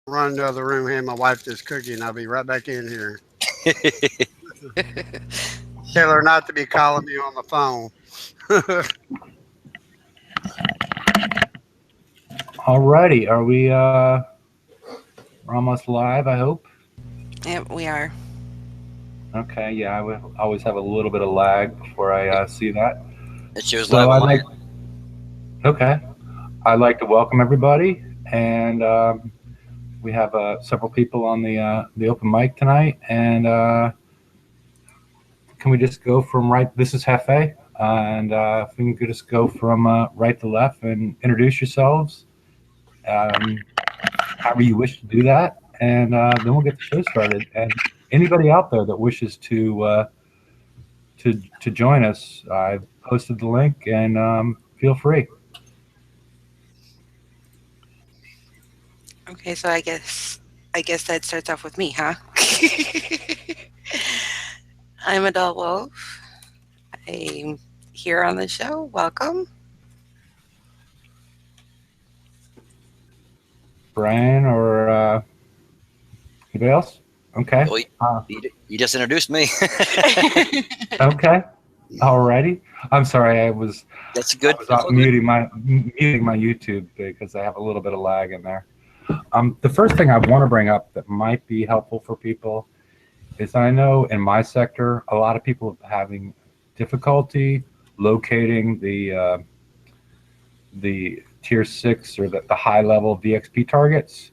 run to the other room, hand my wife this cookie, and I'll be right back in here. Tell her not to be calling me on the phone. Alrighty, are we we're almost live, I hope? Yep, we are. Okay, yeah, I would always have a little bit of lag before I see that. It shows So live on I'd my like, okay, I'd like to welcome everybody, and we have several people on the open mic tonight, and can we just go from right? This is Hefe, and if we can just go from right to left and introduce yourselves, however you wish to do that, and then we'll get the show started. And anybody out there that wishes to join us, I've posted the link, and feel free. Okay, so I guess that starts off with me, huh? I'm Adult Wolf. I'm here on the show. Welcome. Brian or anybody else? Okay. Well, you just introduced me. Okay. Alrighty. I'm sorry. That's good. I was off muting my YouTube because I have a little bit of lag in there. The first thing I want to bring up that might be helpful for people is I know in my sector a lot of people are having difficulty locating the tier 6 or the high level VXP targets.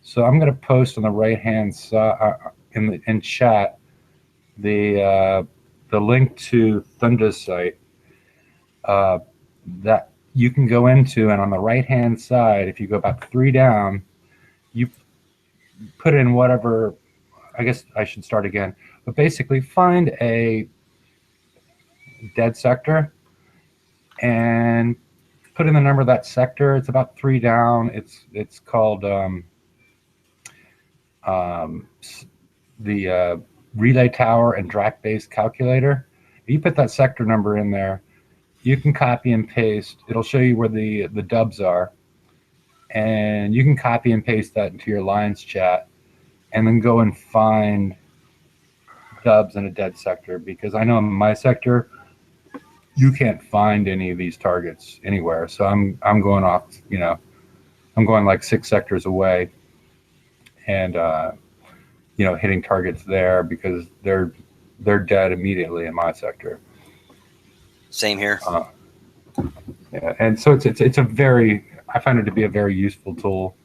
So I'm going to post on the right hand side in chat the link to Thunder's site that you can go into, and on the right hand side, if you go about 3 down, you put in whatever. I guess I should start again, but basically find a dead sector and put in the number of that sector. It's about 3 down. It's called the relay tower and DRAC based calculator. If you put that sector number in there, you can copy and paste. It'll show you where the dubs are, and you can copy and paste that into your lines chat, and then go and find dubs in a dead sector. Because I know in my sector, you can't find any of these targets anywhere. So I'm going off, I'm going like 6 sectors away, and hitting targets there because they're dead immediately in my sector. Same here. Yeah, and so it's a very, I find it to be a very useful tool.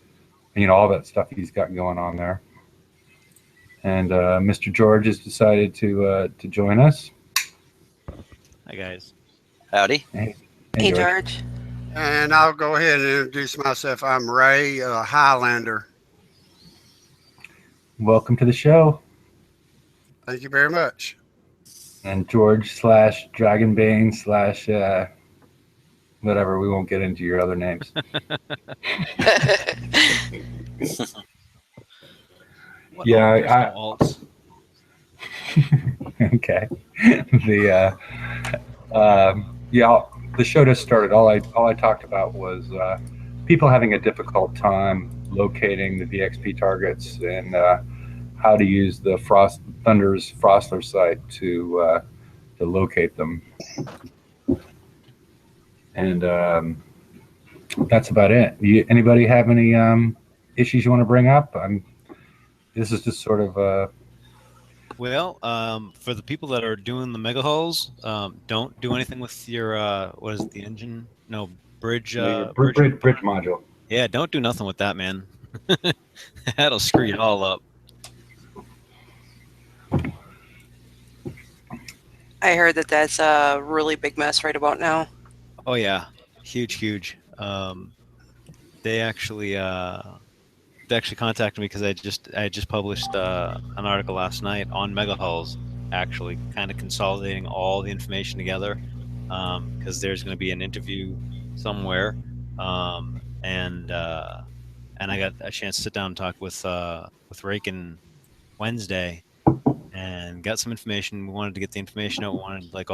All that stuff he's got going on there. And Mr. George has decided to join us. Hi guys. Howdy. Hey, George. And I'll go ahead and introduce myself. I'm Ray Highlander. Welcome to the show. Thank you very much. And George / Dragonbane / whatever. We won't get into your other names. Yeah, alts. Okay. The show just started. All I talked about was people having a difficult time locating the VXP targets and how to use the Thunder's Frostler site to locate them. And that's about it. Anybody have any issues you want to bring up? This is just sort of Well, for the people that are doing the mega hulls, don't do anything with your what is it, the engine? No, bridge. bridge module. Yeah, don't do nothing with that, man. That'll screw you all up. I heard that that's a really big mess right about now. Oh yeah, huge. They actually contacted me because I just published an article last night on mega hulls, actually kind of consolidating all the information together, because there's going to be an interview somewhere, and I got a chance to sit down and talk with Raken Wednesday, and got some information. We wanted to get the information out. We wanted like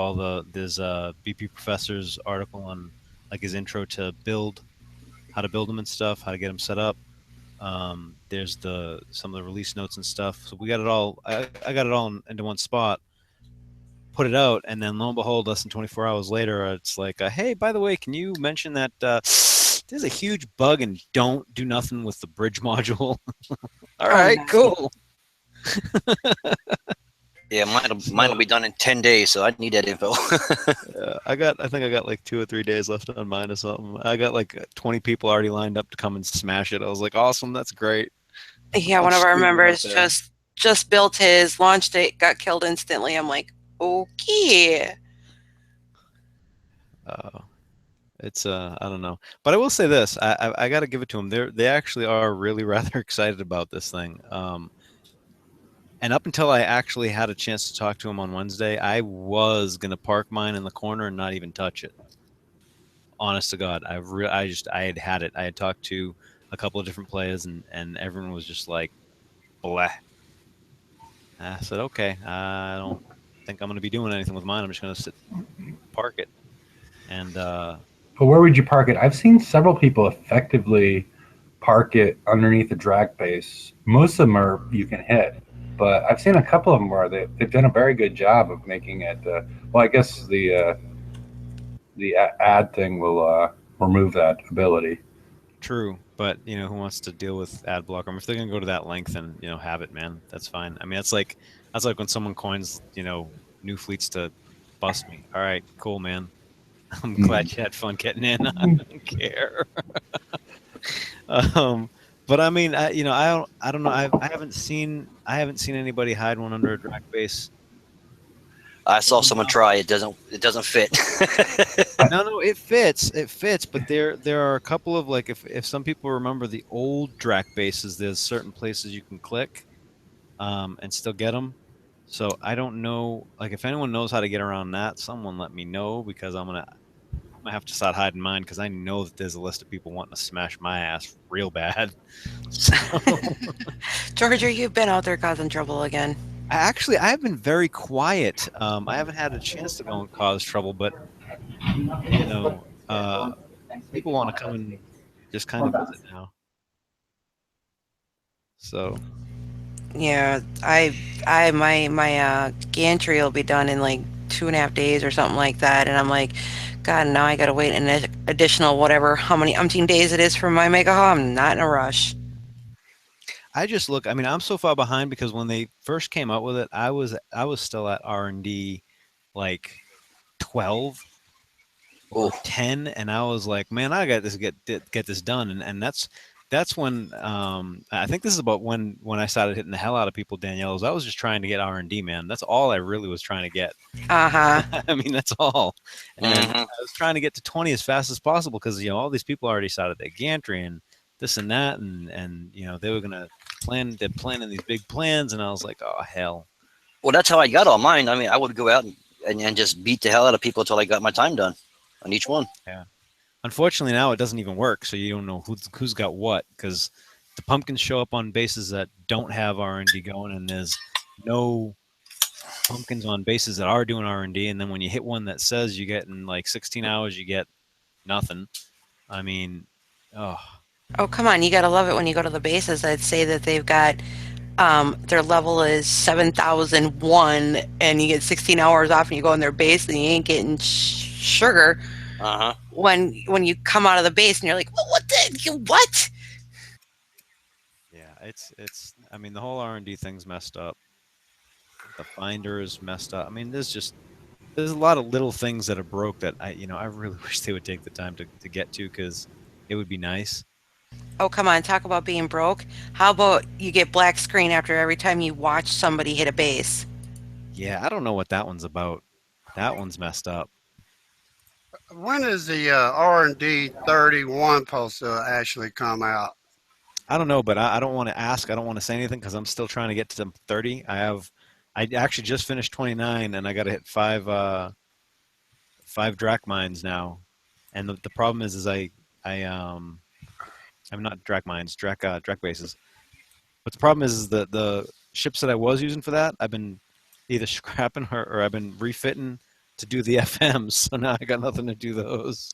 there's a BP professor's article on like his intro to how to build them and stuff, how to get them set up. There's the some of the release notes and stuff. So we got it all. I got it all into one spot. Put it out, and then lo and behold, less than 24 hours later, it's like, hey, by the way, can you mention that there's a huge bug and don't do nothing with the bridge module? All Oh, right, no. cool. Yeah, mine'll be done in 10 days, so I need that info. I think I got like 2 or 3 days left on mine or something. I got like 20 people already lined up to come and smash it. I was like, awesome, that's great. Yeah, I'm one of our screaming out members there. just built his launch date, got killed instantly. I'm like, okay. It's I don't know, but I will say this: I got to give it to them. They actually are really rather excited about this thing. And up until I actually had a chance to talk to him on Wednesday, I was gonna park mine in the corner and not even touch it. Honest to God, I had it. I had talked to a couple of different players, and everyone was just like, "Blah." I said, "Okay, I don't think I'm gonna be doing anything with mine. I'm just gonna sit park it." And But where would you park it? I've seen several people effectively park it underneath the drag base. Most of them are you can hit, but I've seen a couple of them where they've done a very good job of making it. Well, I guess the ad thing will remove that ability. true, but who wants to deal with ad blocker? I mean, if they're gonna go to that length, then have it, man. That's fine. I mean, that's like when someone coins new fleets to bust me. All right, cool, man. I'm glad you had fun getting in. I don't care. um, but I mean, I don't know. I haven't seen anybody hide one under a drag base. I saw someone try. It doesn't fit. No, it fits, but there are a couple of, like, if some people remember the old drag bases, there's certain places you can click and still get them. So I don't know, like, if anyone knows how to get around that, someone let me know, because I'm gonna have to start hiding mine, because I know that there's a list of people wanting to smash my ass real bad. So Georgia, you've been out there causing trouble again. I've been very quiet. I haven't had a chance to go and cause trouble, but people want to come and just kind of visit now. So Yeah, my gantry will be done in like 2.5 days or something like that, and I'm like, God, now I gotta wait an additional whatever how many umpteen days it is for my mega haul. I'm not in a rush. I just look. I mean, I'm so far behind because when they first came out with it, I was still at R&D like 12 or Oh, 10, and I was like, man, I got this get this done, and that's when I think this is about when I started hitting the hell out of people. Danielle's. I was just trying to get R&D, man. That's all I really was trying to get. Uh-huh. I mean, that's all. And hmm I was trying to get to 20 as fast as possible, because all these people already started their gantry and this and that, and they were gonna they're planning these big plans, and I was like, oh hell. well, that's how I got all mine. I mean, I would go out and just beat the hell out of people until I got my time done on each one. Yeah. Unfortunately, now it doesn't even work, so you don't know who's got what, because the pumpkins show up on bases that don't have R&D going, and there's no pumpkins on bases that are doing R&D. And then when you hit one that says you get in like 16 hours, you get nothing. I mean, oh Oh, come on, you gotta love it when you go to the bases. I'd say that they've got their level is 7,001, and you get 16 hours off, and you go in their base, and you ain't getting sugar Uh huh. when you come out of the base, and you're like, what what? yeah, it's. I mean, the whole R&D thing's messed up. The finder is messed up. I mean, there's a lot of little things that are broke that I really wish they would take the time to get to, because it would be nice. Oh, come on, talk about being broke. How about you get black screen after every time you watch somebody hit a base? Yeah, I don't know what that one's about. That one's messed up. When is the R&D 31 supposed to actually come out? I don't know, but I don't want to ask. I don't want to say anything, because I'm still trying to get to 30. I actually just finished 29, and I got to hit five drac mines now. And the problem is I'm not drac mines, drac bases. But the problem is the ships that I was using for that, I've been either scrapping, or I've been refitting to do the FMs. So now I got nothing to do those.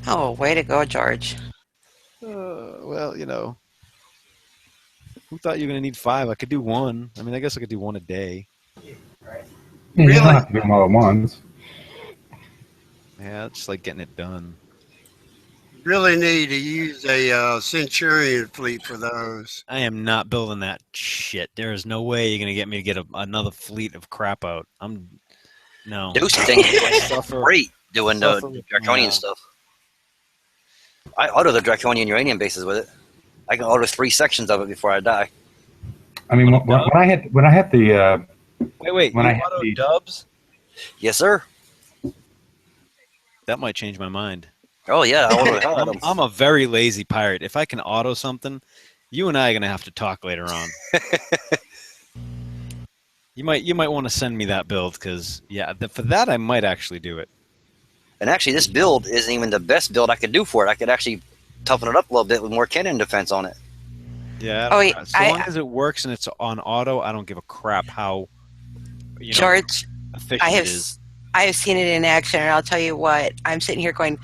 Oh, way to go, George. Well, Who thought you were gonna need 5? I could do 1. I mean, I guess I could do 1 a day. Yeah, you Really? don't have to do them all at once. Yeah, it's just like getting it done. Really need to use a Centurion fleet for those. I am not building that shit. There is no way you're gonna get me to get another fleet of crap out. No. Deuce thing I is suffer. great doing the suffer with- draconian yeah. stuff. I auto the draconian uranium bases with it. I can auto 3 sections of it before I die. I mean, when I hit the Wait. when You I hit auto the- dubs? Yes, sir. That might change my mind. Oh yeah, I auto the hell out of them. I'm a very lazy pirate. If I can auto something, you and I are gonna have to talk later on. You might want to send me that build because for that I might actually do it. And actually, this build isn't even the best build I could do for it. I could actually toughen it up a little bit with more cannon defense on it. Yeah. Oh, wait, so long as it works and it's on auto, I don't give a crap how George, efficient I have it is. I have seen it in action, and I'll tell you what, I'm sitting here going,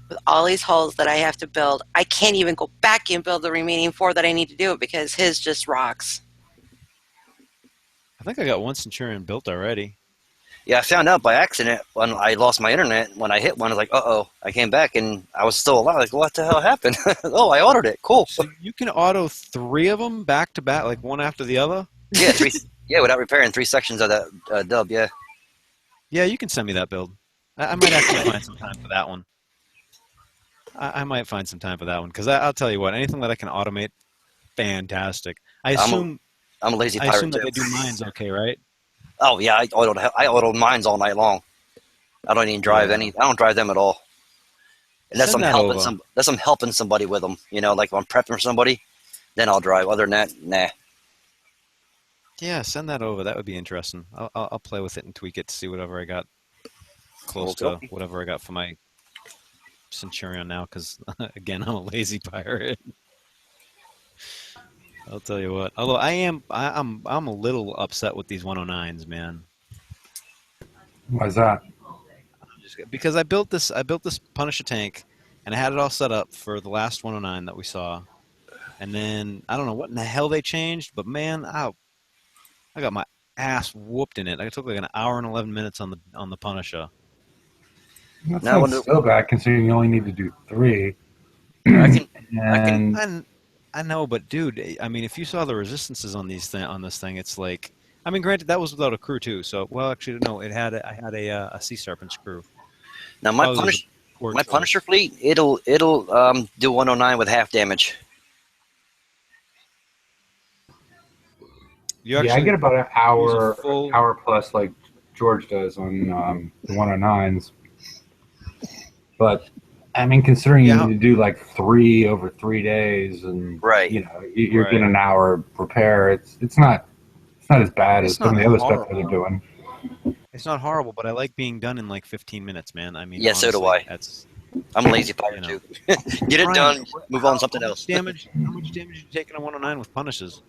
with all these hulls that I have to build, I can't even go back and build the remaining 4 that I need to do it because his just rocks. I think I got 1 Centurion built already. Yeah, I found out by accident when I lost my internet. When I hit one, I was like, uh-oh. I came back and I was still alive. Like, what the hell happened? Oh, I ordered it. Cool. So you can auto 3 of them back to back, like one after the other? Yeah, 3. Yeah, without repairing 3 sections of that dub. Yeah. Yeah, you can send me that build. I might actually find some time for that one. I might find some time for that one because I'll tell you what, anything that I can automate, fantastic. I assume I'm a lazy pirate that too. they do mines okay, right? Oh yeah, I autoed mines all night long. I don't even drive any. I don't drive them at all. Unless Send I'm that helping over. unless I'm helping somebody with them. Like if I'm prepping for somebody, then I'll drive. Other than that, nah. Yeah, send that over. That would be interesting. I'll play with it and tweak it to see whatever I got close to Okay. whatever I got for my Centurion now. Because again, I'm a lazy pirate. I'll tell you what. Although I'm a little upset with these 109s, man. Why's that? Because I built this Punisher tank, and I had it all set up for the last 109 that we saw, and then I don't know what in the hell they changed, but man, I got my ass whooped in it. I took like an hour and 11 minutes on the Punisher. That Now, sounds so bad considering you only need to do 3. I can. And I know, but dude, I mean, if you saw the resistances on this thing, it's like, I mean, granted that was without a crew too. So, well, actually, no, I had a Sea Serpent's crew. Now my Probably was a poor my choice. Punisher fleet, it'll do 109 with half damage. You yeah, I actually get about an hour, use a full- hour plus like George does on the 109s. But I mean, considering Yeah. you need to do like 3 over 3 days, and Right. you're Right. getting an hour repair. It's not as bad It's as some of not the other stuff that horrible. they're doing. It's not horrible, but I like being done in like 15 minutes, man. I mean, Yeah, so do honestly, I. That's I'm a lazy pirate You know. too. Get it Brian, done. Move on to something how else. How much damage you taking on 109 with Punishes?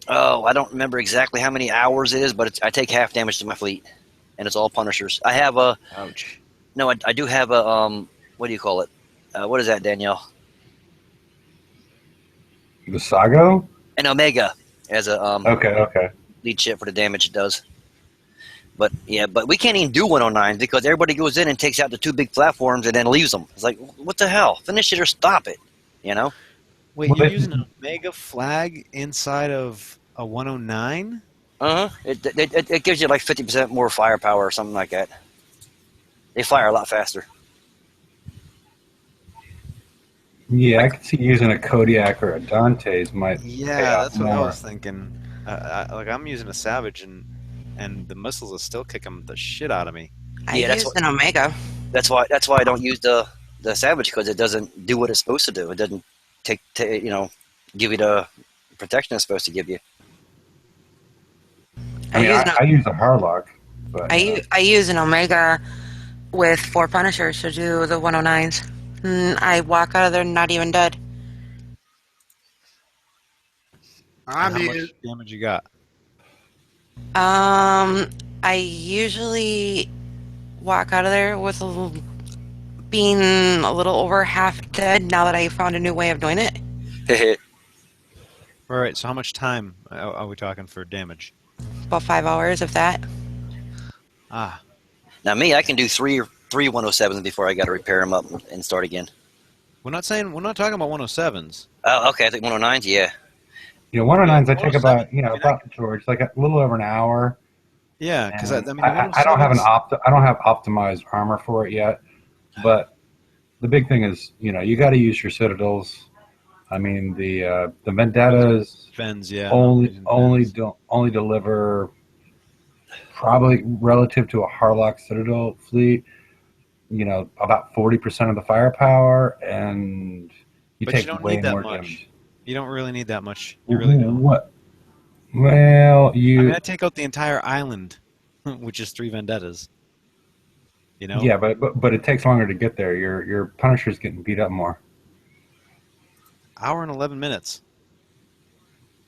Oh, I don't remember exactly how many hours it is, but I take half damage to my fleet, and it's all Punishers. I have a Ouch. no. I do have a What do you call it? What is that, Danielle? The Sago? An Omega as a Okay. lead ship for the damage it does. But yeah, but we can't even do 109 because everybody goes in and takes out the 2 big platforms and then leaves them. It's like, what the hell? Finish it or stop it. Wait, Well, you're they- using an Omega flag inside of a 109? It gives you like 50% more firepower or something like that. They fire a lot faster. Yeah, I could see using a Kodiak or a Dante's might pay Yeah, off that's what I more. was thinking. Like I'm using a Savage, and the missiles are still kicking the shit out of me. I Yeah, that's used an Omega. That's why I don't use the Savage, because it doesn't do what it's supposed to do. It doesn't give you the protection it's supposed to give you. I mean, I use a Harlock, but I use an Omega with 4 Punishers to do the 109s. I walk out of there not even dead. I'm How much using, damage you got? I usually walk out of there with being a little over half dead now that I found a new way of doing it. All right. So how much time are we talking for damage? About 5 hours, if that. Ah, Now me, I can do three 107s before I got to repair them up and start again. we're not talking about 107s. Oh, okay. I think 109s. Yeah. 109s I take 107s, about I mean, about George, like a little over an hour. Yeah, because I And mean, the I don't have 107s. I don't have optimized armor for it yet, but the big thing is you got to use your citadels. I mean the vendettas Fens, yeah. only deliver probably relative to a Harlock Citadel fleet, about 40% of the firepower, and you But you take don't way need that more much. damage. You don't really need that much. You really don't. What? Well, I mean, I take out the entire island, which is 3 vendettas. yeah, but it takes longer to get there. Your Punisher's getting beat up more. Hour and 11 minutes.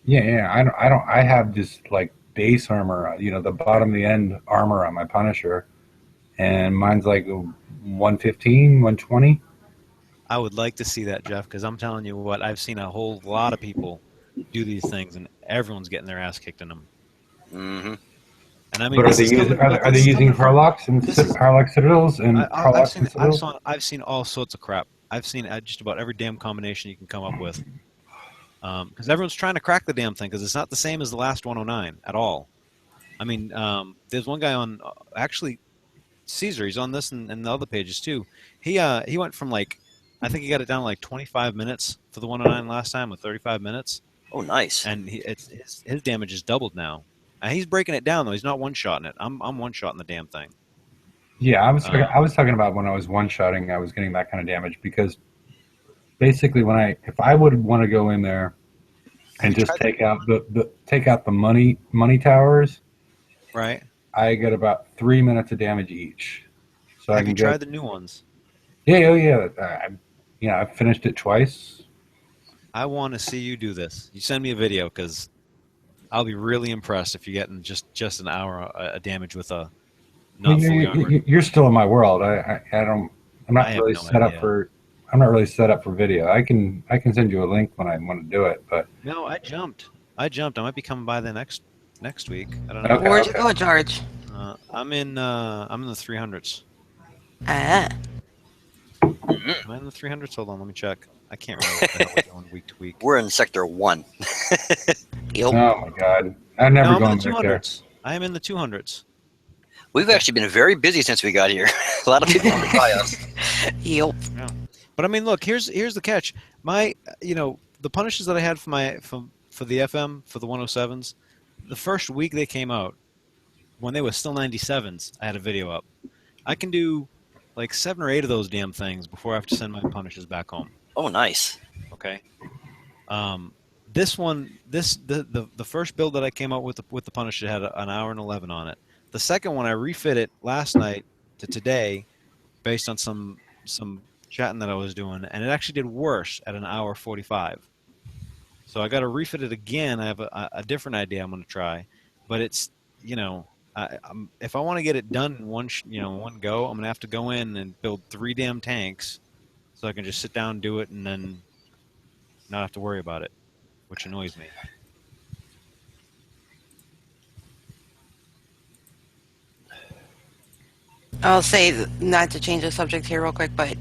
Yeah. I have just like base armor, the bottom of the end armor on my Punisher, and mine's like 115, 120. I would like to see that, Jeff, because I'm telling you what, I've seen a whole lot of people do these things, and everyone's getting their ass kicked in them. Mm-hmm. And I mean, But this is coming. are they using Harlocks and This is. Harlock Citadels and I've Harlocks seen. and Citadels? I've seen all sorts of crap. I've seen just about every damn combination you can come up with. Because everyone's trying to crack the damn thing, because it's not the same as the last 109 at all. I mean, there's one guy on actually Caesar. He's on this and the other pages too. He went from like, I think he got it down to like 25 minutes for the 109 last time, with 35 minutes. Oh, nice. And his damage is doubled now. And he's breaking it down though. He's not one shotting it. I'm one shotting the damn thing. Yeah, I was talking about when I was one shotting, I was getting that kind of damage because basically if I would want to go in there and just take out the money towers, right? I get about 3 minutes of damage each. So Have I can you tried the new ones? Yeah, oh yeah. I've finished it twice. I want to see you do this. You send me a video, because I'll be really impressed if you're getting just an hour of damage with a not fully armored. You're still in my world. I'm not I have really no set idea. up for. I'm not really set up for video. I can send you a link when I want to do it, but No, I jumped. I might be coming by there next week. I don't know. Okay. Where'd you go, George? I'm in the 300s. Ah. Am I in the 300s? Hold on, let me check. I can't remember what the hell we're doing week to week. We're in Sector 1. Yep. oh my god, I never No, I'm gone in the back there. 200s. I am in the 200s. We've actually been very busy since we got here. A lot of people want to buy us. Yep. But I mean, look, here's the catch. My, the Punishers that I had for the FM for the 107s, the first week they came out, when they were still 97s, I had a video up. I can do like 7 or 8 of those damn things before I have to send my Punishers back home. Oh, nice. Okay. This one, the first build that I came out with the Punisher had an hour and 11 on it. The second one, I refit it last night to today, based on some chatting that I was doing, and it actually did worse at an hour 45. So I got to refit it again. I have a different idea I'm going to try, but it's if I want to get it done in one go, I'm going to have to go in and build 3 damn tanks, so I can just sit down and do it and then not have to worry about it, which annoys me. I'll say, not to change the subject here real quick, but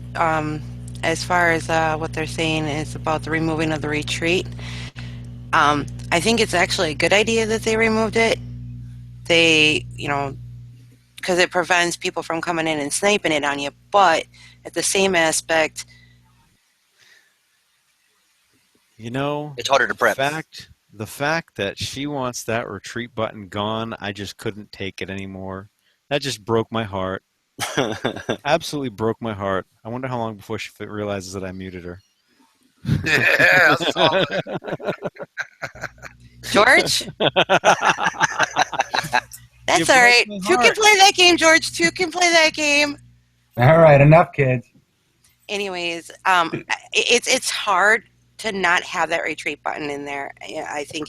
as far as what they're saying is about the removing of the retreat, I think it's actually a good idea that they removed it. They, because it prevents people from coming in and sniping it on you, but at the same aspect, It's harder to prep. The fact that she wants that retreat button gone, I just couldn't take it anymore. That just broke my heart. Absolutely broke my heart. I wonder how long before she realizes that I muted her. Yeah, I saw that. George? That's all right. 2 can play that game, George. 2 can play that game. All right, enough, kids. Anyways, it's hard to not have that retreat button in there. I think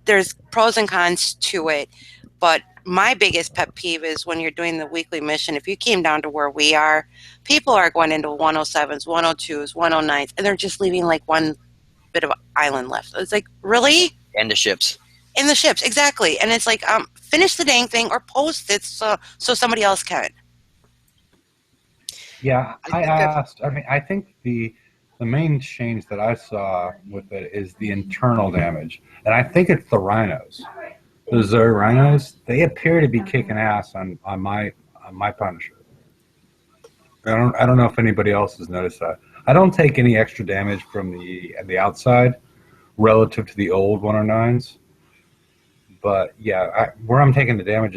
there's pros and cons to it, but my biggest pet peeve is when you're doing the weekly mission, if you came down to where we are, people are going into 107s, 102s, 109s, and they're just leaving like one bit of island left. It's like, really? And the ships. In the ships, exactly. And it's like, finish the dang thing or post it so somebody else can. Yeah, I think I've- asked. I mean, I think the main change that I saw with it is the internal damage, and I think it's the rhinos. The Zerg rhinos, they appear to be kicking ass on my Punisher. I don't know if anybody else has noticed that. I don't take any extra damage from the outside relative to the old 109s, but yeah, where I'm taking the damage,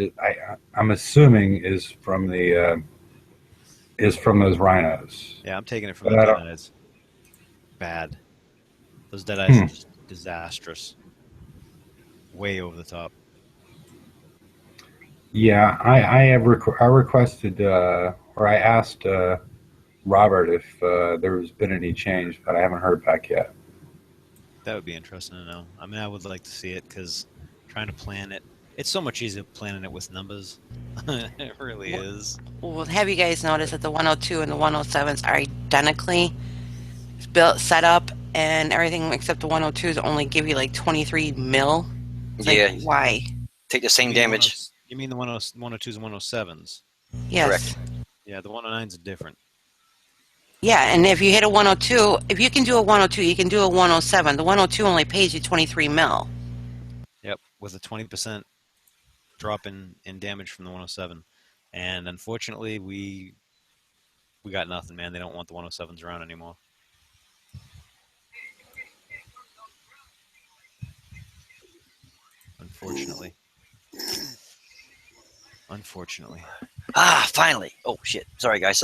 I'm assuming is from those rhinos. Yeah, I'm taking it from But the I don't- Deadeyes. Bad. Those Deadeyes are just disastrous. Way over the top. Yeah, I requested or I asked Robert if there's been any change, but I haven't heard back yet. That would be interesting to know. I mean, I would like to see it because trying to plan it, it's so much easier planning it with numbers. It really is. Well, have you guys noticed that the 102 and the 107s are identically built, set up, and everything except the 102s only give you like 23 mil? It's Yeah. Like, why? Take the same damage. You mean the 102s and 107s? Yes. Correct. Yeah, the 109s are different. Yeah, and if you hit a 102, if you can do a 102, you can do a 107. The 102 only pays you 23 mil. Yep, with a 20% drop in damage from the 107. And unfortunately, we got nothing, man. They don't want the 107s around anymore. Unfortunately. Ah, finally. Oh, shit. Sorry, guys.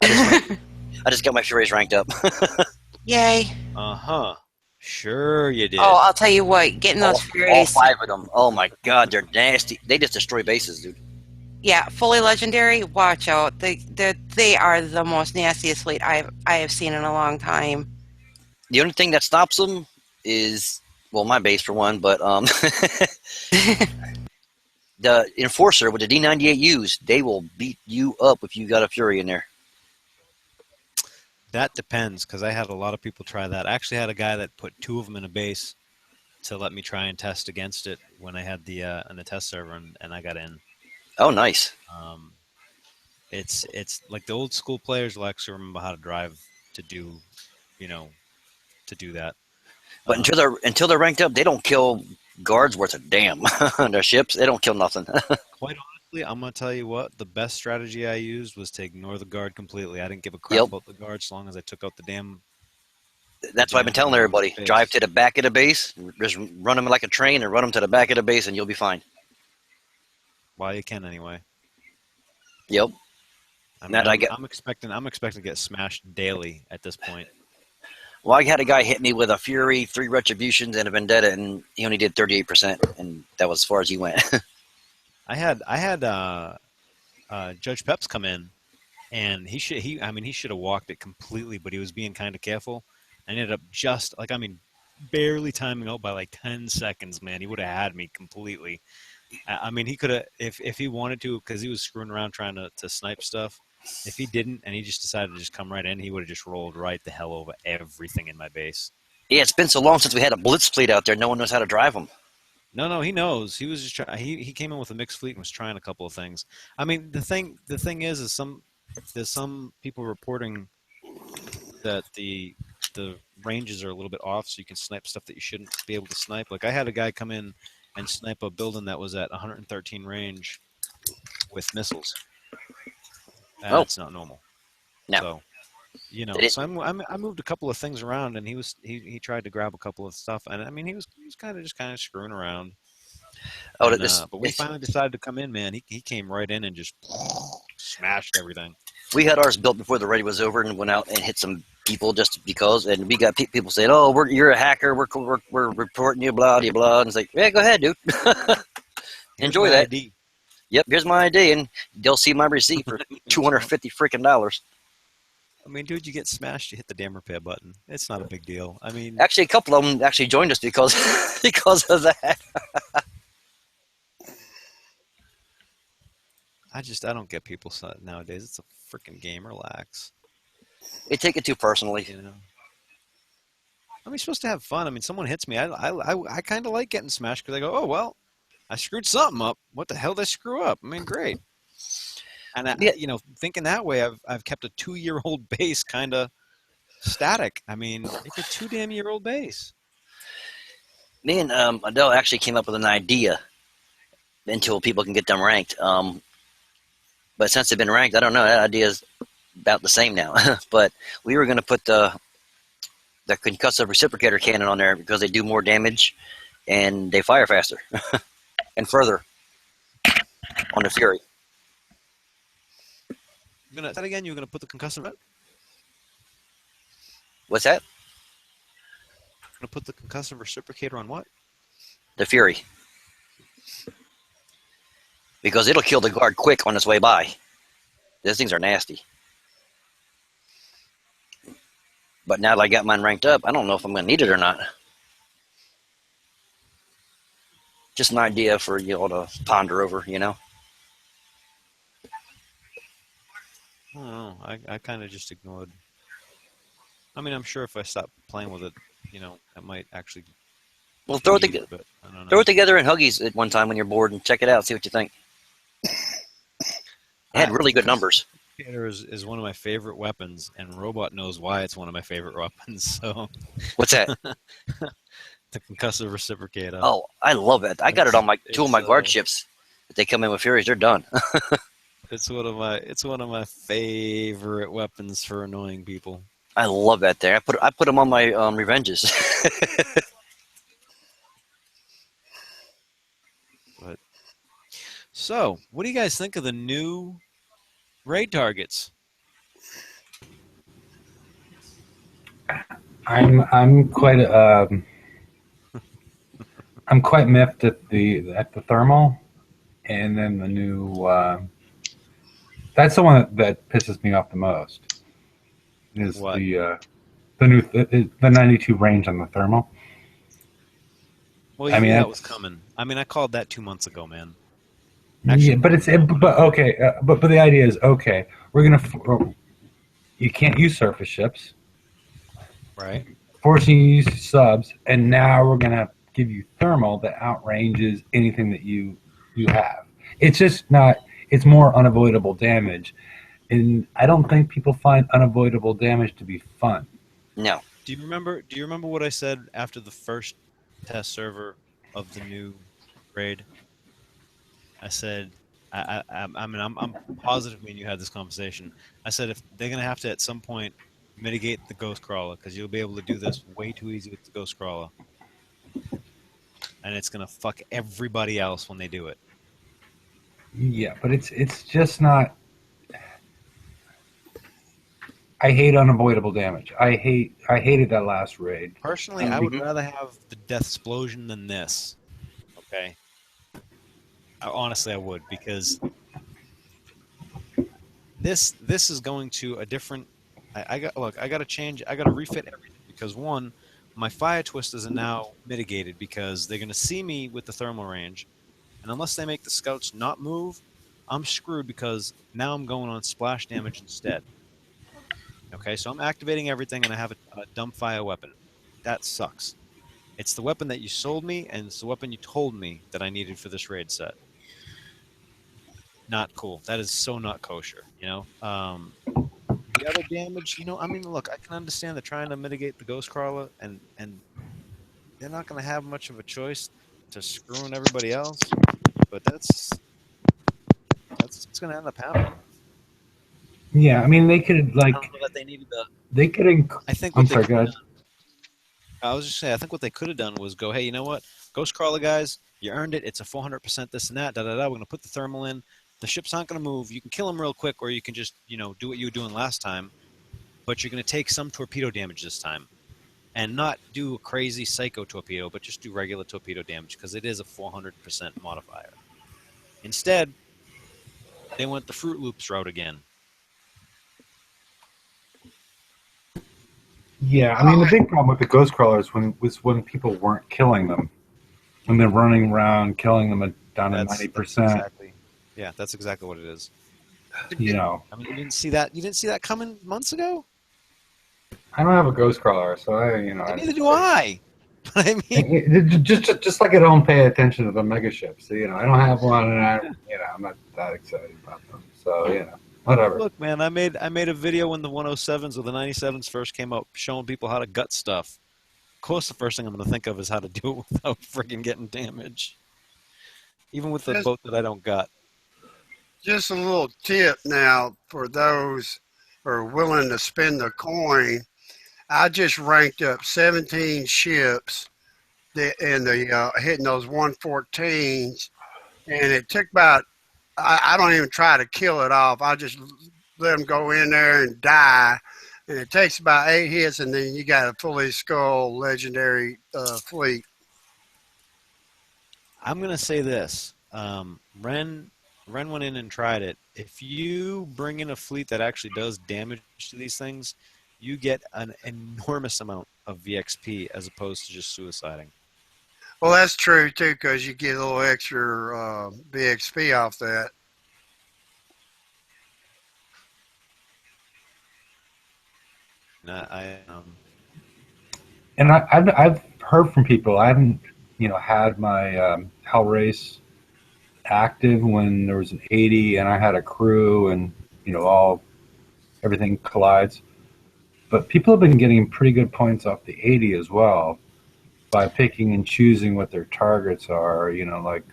I just got my Furrys ranked up. Yay. Uh-huh. Sure you did. Oh, I'll tell you what, getting those all Furrys. 5 of them. Oh, my God. They're nasty. They just destroy bases, dude. Yeah, fully legendary. Watch out. They are the most nastiest fleet I have seen in a long time. The only thing that stops them is, well, my base for one, but the Enforcer with the D98Us, they will beat you up if you got a Fury in there. That depends, because I had a lot of people try that. I actually had a guy that put 2 of them in a base to let me try and test against it when I had the in the test server, and I got in. Oh, nice. It's like the old school players will actually remember how to drive to do, to do that. But until they're ranked up, they don't kill guards worth a damn. Their ships, they don't kill nothing. Quite honestly, I'm gonna tell you what, the best strategy I used was to ignore the guard completely. I didn't give a crap about the guard as long as I took out the damn. That's what I've been telling everybody. Base. Drive to the back of the base, just run them like a train, and run them to the back of the base, and you'll be fine. Well, you can anyway. Yep. I mean, I'm expecting to get smashed daily at this point. Well, I had a guy hit me with a Fury, 3 Retributions, and a Vendetta, and he only did 38%, and that was as far as he went. I had Judge Peps come in, and he should have walked it completely, but he was being kind of careful. I ended up barely timing out by like 10 seconds. Man, he would have had me completely. I mean, he could have if he wanted to, because he was screwing around trying to snipe stuff. If he didn't, and he just decided to just come right in, he would have just rolled right the hell over everything in my base. Yeah, it's been so long since we had a Blitz fleet out there. No one knows how to drive them. No, he knows. He was just he came in with a mixed fleet and was trying a couple of things. I mean, the thing is there's some people reporting that the ranges are a little bit off, so you can snipe stuff that you shouldn't be able to snipe. Like I had a guy come in and snipe a building that was at 113 range with missiles. That's not normal. No. So, so I moved a couple of things around, and he tried to grab a couple of stuff, and I mean he was kind of screwing around. Oh, and, but we finally decided to come in, man. He came right in and just smashed everything. We had ours built before the raid was over, and went out and hit some people just because. And we got people saying, "Oh, you're a hacker. We're reporting you, blah blah blah." And it's like, yeah, go ahead, dude. Enjoy that. ID. Yep, here's my ID, and they'll see my receipt for $250 freaking dollars. I mean, dude, you get smashed, you hit the damn repair button. It's not a big deal. I mean, actually, a couple of them actually joined us because of that. I don't get people nowadays. It's a freaking game. Relax. They take it too personally. I mean, you're supposed to have fun. I mean, someone hits me. I kind of like getting smashed because I go, oh, well, I screwed something up. What the hell did I screw up? I mean, great. And, Yeah. you know, thinking that way, I've kept a 2-year-old base kind of static. I mean, it's a 2-damn-year-old base. Me and Adele actually came up with an idea until people can get them ranked. But since they've been ranked, I don't know. That idea is about the same now. But we were going to put the concussive reciprocator cannon on there because they do more damage and they fire faster and further on the Fury. That again, you're going to put the concussive. What's that? Going to put the concussive reciprocator on what? The Fury. Because it'll kill the guard quick on its way by. Those things are nasty. But now that I got mine ranked up, I don't know if I'm going to need it or not. Just an idea for you all to ponder over, you know? I don't know. I kind of just ignored. I mean, I'm sure if I stop playing with it, you know, I might actually. Well, throw it together in Huggies at one time when you're bored and check it out. See what you think. It had really good numbers. Is one of my favorite weapons, and Robot knows why it's one of my favorite weapons. So, What's that? the concussive reciprocator. Oh, I love it. I got it on my two of my guard ships. If they come in with Furies, they're done. It's one of my favorite weapons for annoying people. I love that thing. I put them on my Revenges. But so, what do you guys think of the new raid targets? I'm quite I'm quite miffed at the thermal, and then the new. That's the one that pisses me off the most. Is What? the new the 92 range on the thermal. Well, I mean, that was coming. I mean, I called that 2 months ago, man. Yeah, but okay. But the idea is okay. You can't use surface ships, Right? forcing you to use subs, and now we're gonna give you thermal that outranges anything that you have. It's just not. It's more unavoidable damage, and I don't think people find unavoidable damage to be fun. No. Do you remember what I said after the first test server of the new raid? I said, I mean, I'm positive me and you had this conversation. I said if they're gonna have to at some point mitigate the ghost crawler because you'll be able to do this way too easy with the ghost crawler, and it's gonna fuck everybody else when they do it. Yeah, but it's just not. I hate unavoidable damage. I hated that last raid. Personally, I would rather have the death explosion than this. Okay. Honestly, I would, because this is going to a different. I got to change. I got to refit everything because one, my fire twisters are now mitigated because they're going to see me with the thermal range, and unless they make the scouts not move, I'm screwed because now I'm going on splash damage instead. Okay, so I'm activating everything, and I have a dump fire weapon. That sucks. It's the weapon that you sold me, and it's the weapon you told me that I needed for this raid set. Not cool. That is so not kosher, you know? The other damage, you know, I mean, look, I can understand they're trying to mitigate the ghost crawler, and they're not going to have much of a choice to screwing everybody else, but that's what's going to end up happening. Yeah, I mean, they could I don't know that they needed the. They could. I think. I'm sorry, go ahead. I was just saying. I think what they could have done was go, hey, you know what, ghost crawler guys, you earned it. It's a 400% this and that. Da da da. We're going to put the thermal in. The ships aren't going to move. You can kill them real quick, or you can just, you know, do what you were doing last time. But you're going to take some torpedo damage this time, and not do a crazy psycho torpedo, but just do regular torpedo damage because it is a 400% modifier. Instead, they went the Fruit Loops route again. Yeah, I mean, the big problem with the ghost crawlers was when people weren't killing them, when they're running around killing them down to 90%. Yeah, that's exactly what it is. You know, I mean, you didn't see that coming months ago. I don't have a ghost crawler, so Neither do I. But I mean, just like I don't pay attention to the mega ships. I don't have one, and I'm not that excited about them. So whatever. look, man, I made a video when the 107s or the 97s first came out, showing people how to gut stuff. Of course, the first thing I'm going to think of is how to do it without freaking getting damaged, even with the Just, boat that I don't got. just a little tip now for those who are willing to spend the coin. I just ranked up 17 ships in the hitting those 114s, and it took about. I don't even try to kill it off. I just let them go in there and die, and it takes about 8 hits, and then you got a fully skull legendary fleet. I'm going to say this. Ren went in and tried it. If you bring in a fleet that actually does damage to these things, you get an enormous amount of VXP as opposed to just suiciding. Well, that's true too, because you get a little extra BXP off that. And I've heard from people. I haven't had my Hell Race active when there was an 80 and I had a crew and everything collides. But people have been getting pretty good points off the 80 as well by picking and choosing what their targets are, like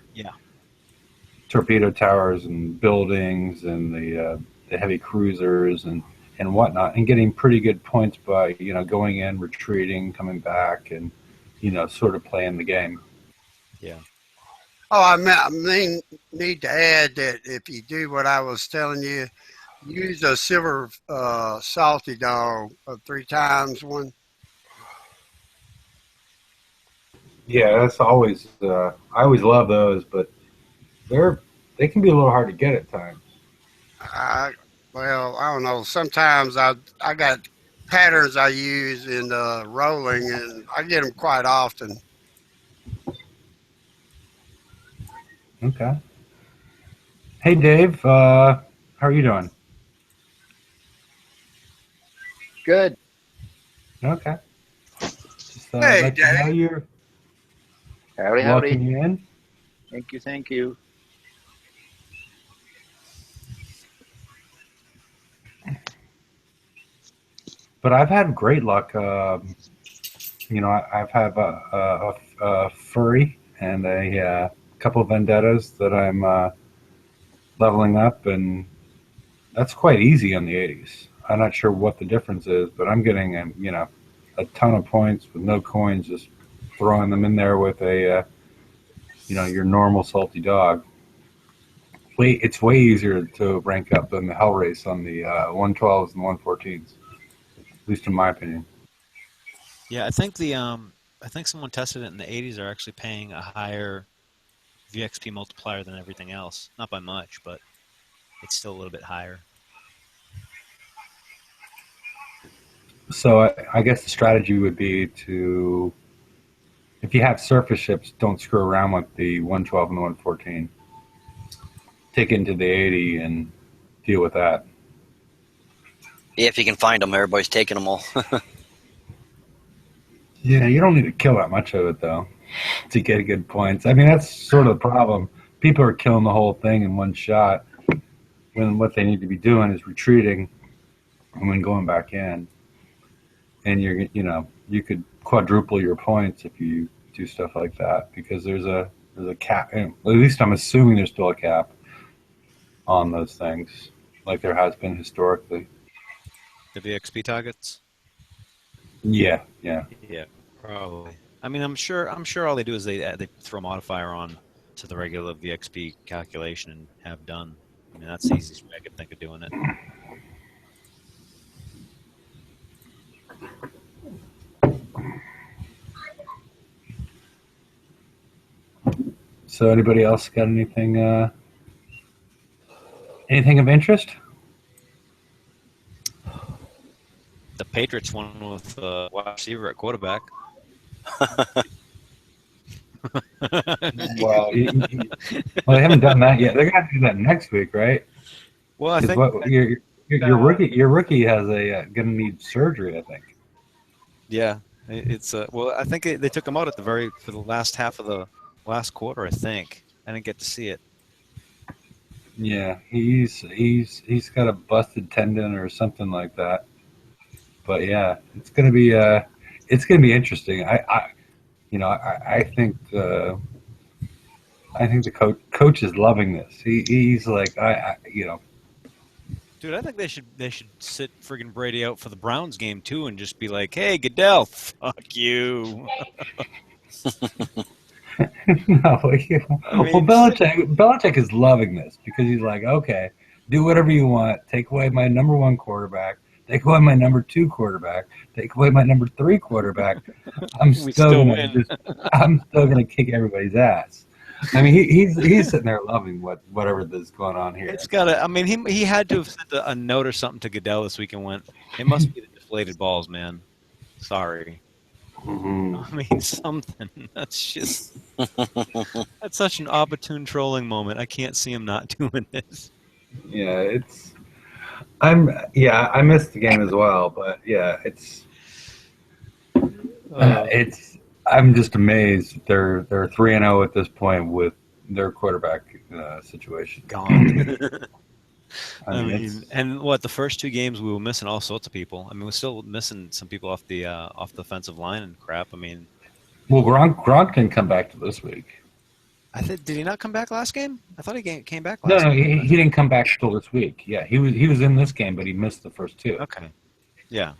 torpedo towers and buildings and the heavy cruisers and whatnot, and getting pretty good points by going in, retreating, coming back, and sort of playing the game. Yeah. Oh, I need to add that if you do what I was telling you, use a silver salty dog 3 times one. Yeah, that's always. I always love those, but they can be a little hard to get at times. Well, I don't know. Sometimes I got patterns I use in rolling, and I get them quite often. Okay. Hey, Dave. How are you doing? Good. Okay. Just Hey, let you know Dave. you're Howdy, welcome howdy. you in. Thank you, thank you. But I've had great luck. I've had a furry and a couple of vendettas that I'm leveling up, and that's quite easy on the 80s. I'm not sure what the difference is, but I'm getting a ton of points with no coins, just throwing them in there with a your normal salty dog. It's way easier to rank up than the Hell Race on the 112s and 114s, at least in my opinion. Yeah, I think someone tested it in the 80s are actually paying a higher VXP multiplier than everything else. Not by much, but it's still a little bit higher. So I guess the strategy would be to, if you have surface ships, don't screw around with the 112 and the 114. Take it into the 80 and deal with that. Yeah, if you can find them, everybody's taking them all. Yeah, you don't need to kill that much of it, though, to get good points. I mean, that's sort of the problem. People are killing the whole thing in one shot when what they need to be doing is retreating and then going back in. And you could quadruple your points if you do stuff like that, because there's a cap. At least I'm assuming there's still a cap on those things, like there has been historically. The VXP targets? Yeah. Yeah, probably. I mean, I'm sure all they do is they throw a modifier on to the regular VXP calculation and have done. I mean, that's the easiest way I could think of doing it. So anybody else got anything of interest? The Patriots won with wide receiver at quarterback. Well, they haven't done that yet. They're gonna do that next week, right? Well, I think your rookie has gonna need surgery, I think. Yeah, it's well. I think they took him out at for the last half of the last quarter. I think I didn't get to see it. Yeah, he's got a busted tendon or something like that. But yeah, it's gonna be interesting. I think the coach is loving this. He's like Dude, I think they should sit friggin' Brady out for the Browns game too, and just be like, "Hey, Goodell, fuck you." no, I well, mean, Belichick is loving this because he's like, okay, do whatever you want. Take away my number one quarterback. Take away my number two quarterback. Take away my number three quarterback. I'm still win. I'm still gonna kick everybody's ass. I mean, he's sitting there loving whatever is going on here. It's gotta. I mean, he had to have sent a note or something to Goodell this week and went, "It must be the deflated balls, man. Sorry." Mm-hmm. I mean, something. That's such an opportune trolling moment. I can't see him not doing this. Yeah, I missed the game as well, but yeah, it's I'm just amazed they're 3-0 at this point with their quarterback situation. Gone. I mean, and what the first two games we were missing all sorts of people. I mean, we're still missing some people off the offensive line and crap. I mean, well, Gronk can come back to this week. did he not come back last game? I thought he came back No, last game. he didn't come back till this week. Yeah, he was in this game, but he missed the first two. Okay. Yeah.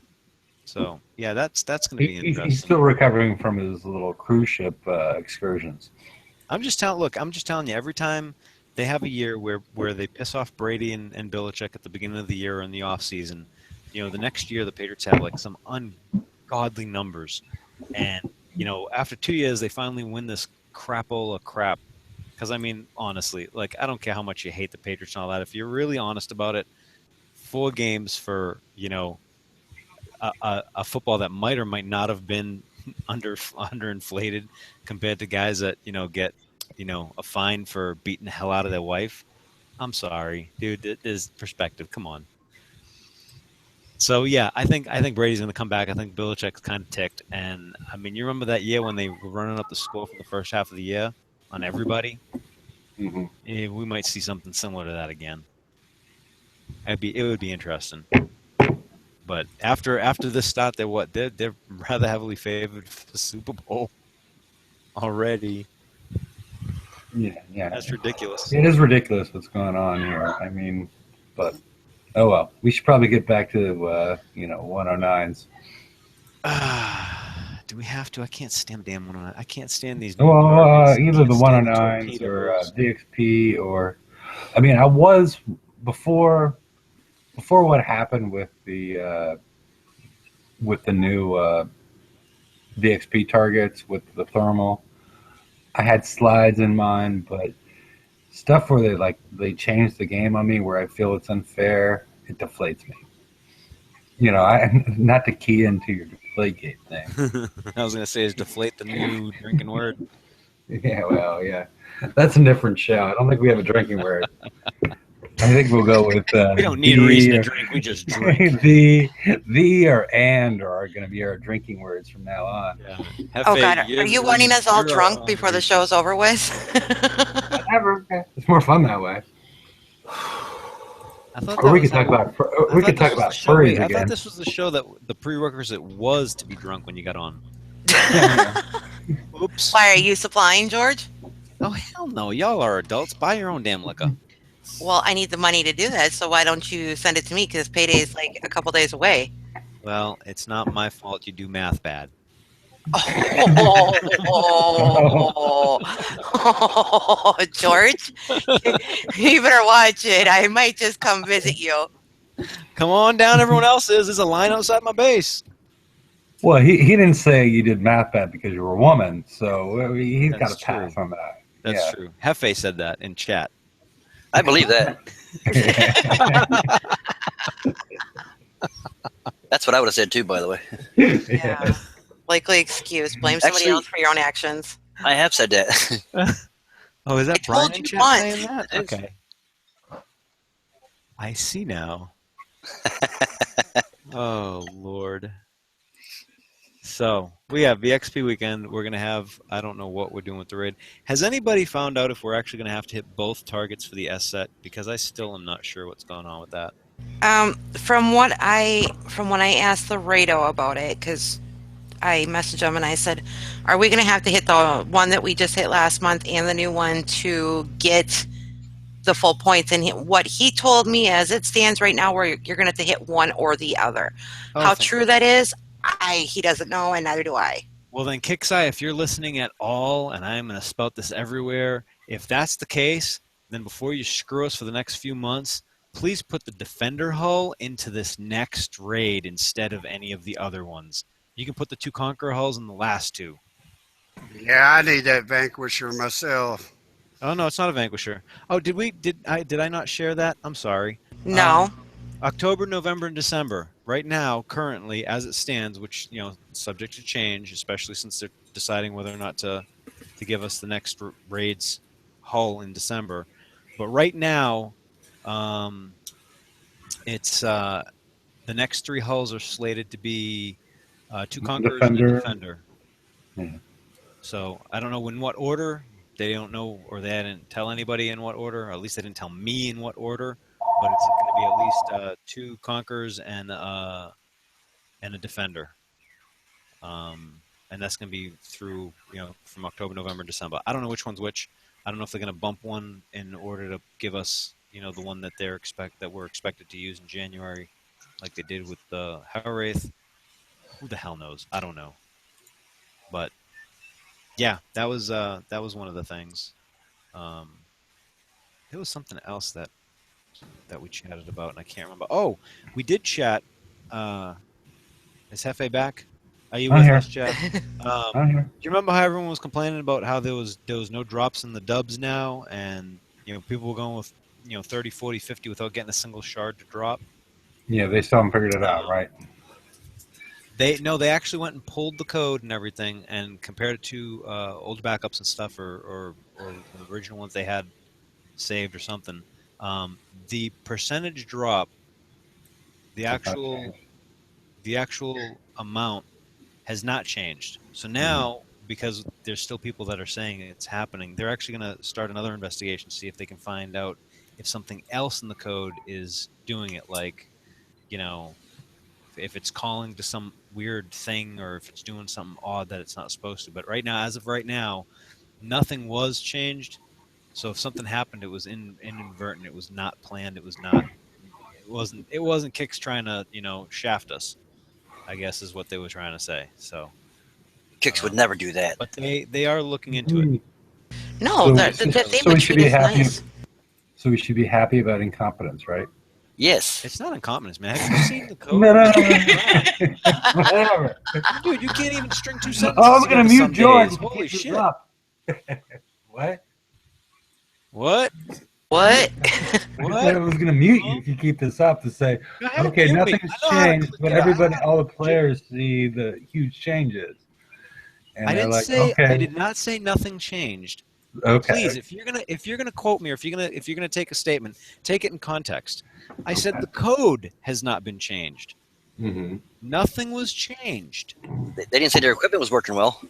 So yeah, that's going to be interesting. He's still recovering from his little cruise ship excursions. I'm just telling you, every time they have a year where they piss off Brady and Belichick at the beginning of the year or in the off season, the next year the Patriots have like some ungodly numbers, and after 2 years they finally win this crapola crap. Because I mean, honestly, like I don't care how much you hate the Patriots and all that. If you're really honest about it, 4 games for a football that might or might not have been underinflated compared to guys that get a fine for beating the hell out of their wife. I'm sorry, dude. There's perspective. Come on. So yeah, I think Brady's going to come back. I think Belichick's kind of ticked, and I mean, you remember that year when they were running up the score for the first half of the year on everybody? Mm-hmm. Yeah, we might see something similar to that again. It would be interesting. But after this start, they're rather heavily favored for the Super Bowl already. Yeah, That's ridiculous. It is ridiculous what's going on here. I mean, but oh well. We should probably get back to 109s. Do we have to? I can't stand damn 109. I can't stand these. Well, either the 109s or DXP or, I mean, I was before what happened with the new DXP targets with the thermal. I had slides in mind, but stuff where they change the game on me, where I feel it's unfair, it deflates me. Not to key into your Deflategate thing. I was gonna say, is deflate the new drinking word? Yeah, well, yeah, that's a different show. I don't think we have a drinking word. I think we'll go with. We don't need a reason to drink. We just drink. The or and are going to be our drinking words from now on. Yeah. Oh God, are you wanting us all drunk before the show's over with? Whatever. It's more fun that way. Or we could talk about furries again. I thought this was the show that the prerequisite was to be drunk when you got on. Oops. Why are you supplying, George? Oh hell no! Y'all are adults. Buy your own damn liquor. Well, I need the money to do that, so why don't you send it to me? Because payday is like a couple days away. Well, it's not my fault you do math bad. George, you better watch it. I might just come visit you. Come on down, everyone else is. There's a line outside my base. Well, he didn't say you did math bad because you were a woman, so he's got to pass on that. That's true. Hefe said that in chat. I believe that. That's what I would have said too, by the way. Yeah. Likely excuse. Blame somebody else for your own actions. I have said that. Oh, is that I Brian told in you chat once. saying that? Okay. I see now. Oh, Lord. So we have the XP weekend. We're gonna have. I don't know what we're doing with the raid. Has anybody found out if we're actually gonna have to hit both targets for the S set? Because I still am not sure what's going on with that. From when I asked the Rado about it, because I messaged him and I said, "Are we going to have to hit the one that we just hit last month and the new one to get the full points?" And what he told me, as it stands right now, where you're going to have to hit one or the other. Oh, How thank true that is, he doesn't know, and neither do I. Well, then, Kixeye, if you're listening at all, and I'm going to spout this everywhere, if that's the case, then before you screw us for the next few months, please put the Defender hull into this next raid instead of any of the other ones. You can put the 2 Conqueror hulls in the last 2. Yeah, I need that Vanquisher myself. Oh no, it's not a Vanquisher. Oh, did I not share that? I'm sorry. No. October, November, and December. Right now, currently, as it stands, which subject to change, especially since they're deciding whether or not to give us the next raids hull in December. But right now, it's the next 3 hulls are slated to be 2 Conquerors and a Defender. Yeah. So I don't know in what order. They don't know, or they didn't tell anybody in what order. Or at least they didn't tell me in what order. But it's going to be at least 2 Conquerors and a Defender. And that's going to be through from October, November, December. I don't know which one's which. I don't know if they're going to bump one in order to give us the one that we're expected to use in January, like they did with the Hellwraith. Who the hell knows? I don't know. But yeah, that was one of the things. There was something else that we chatted about, and I can't remember. Oh, we did chat. Is Hefe back? Are you with us, Jeff? I'm here. Do you remember how everyone was complaining about how there was no drops in the dubs now, and people were going with 30, 40, 50 without getting a single shard to drop? Yeah, they still haven't figured it out, right? They actually went and pulled the code and everything and compared it to old backups and stuff, or the original ones they had saved or something. The percentage drop, the actual amount has not changed. So now, because there's still people that are saying it's happening, they're actually going to start another investigation to see if they can find out if something else in the code is doing it, like, if it's calling to some weird thing or if it's doing something odd that it's not supposed to. But right now, as of right now, nothing was changed. So if something happened, it was inadvertent. It was not planned. It wasn't Kix trying to, shaft us, I guess is what they were trying to say. So Kix would never do that. But they are looking into it. No, So we should be happy. Nice. So we should be happy about incompetence, right? Yes. It's not incompetence, man. Have you seen the code? No. Whatever. Dude, you can't even string 2 sentences. Oh, I'm gonna mute George. Holy shit. What? What? I said I was going to mute you if you keep this up to say, okay, nothing's changed, but everybody, all the players see the huge changes. And I didn't say. okay. I did not say nothing changed. Okay. Please, if you're gonna quote me, or if you're gonna take a statement, take it in context. I said the code has not been changed. Mm-hmm. Nothing was changed. They didn't say their equipment was working well.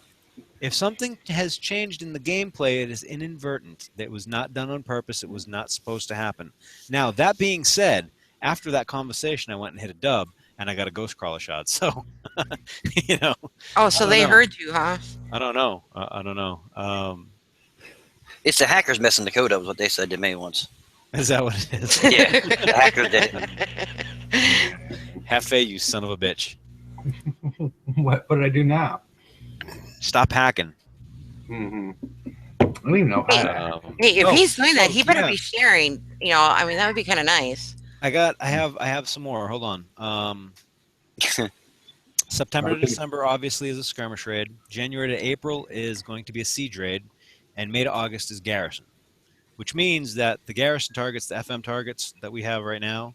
If something has changed in the gameplay, it is inadvertent. That was not done on purpose. It was not supposed to happen. Now, that being said, after that conversation, I went and hit a dub, and I got a ghost crawler shot. So, Oh, so they heard you, huh? I don't know. I don't know. It's the hackers messing the code up, is what they said to me once. Is that what it is? Yeah, the hackers did it. Hefe, you son of a bitch. What did I do now? Stop hacking. Mm-hmm. I don't even know how. Hey, if he's doing that, he better be sharing. I mean, that would be kind of nice. I have some more. Hold on. September to December obviously is a skirmish raid. January to April is going to be a siege raid, and May to August is garrison, which means that the garrison targets, the FM targets that we have right now,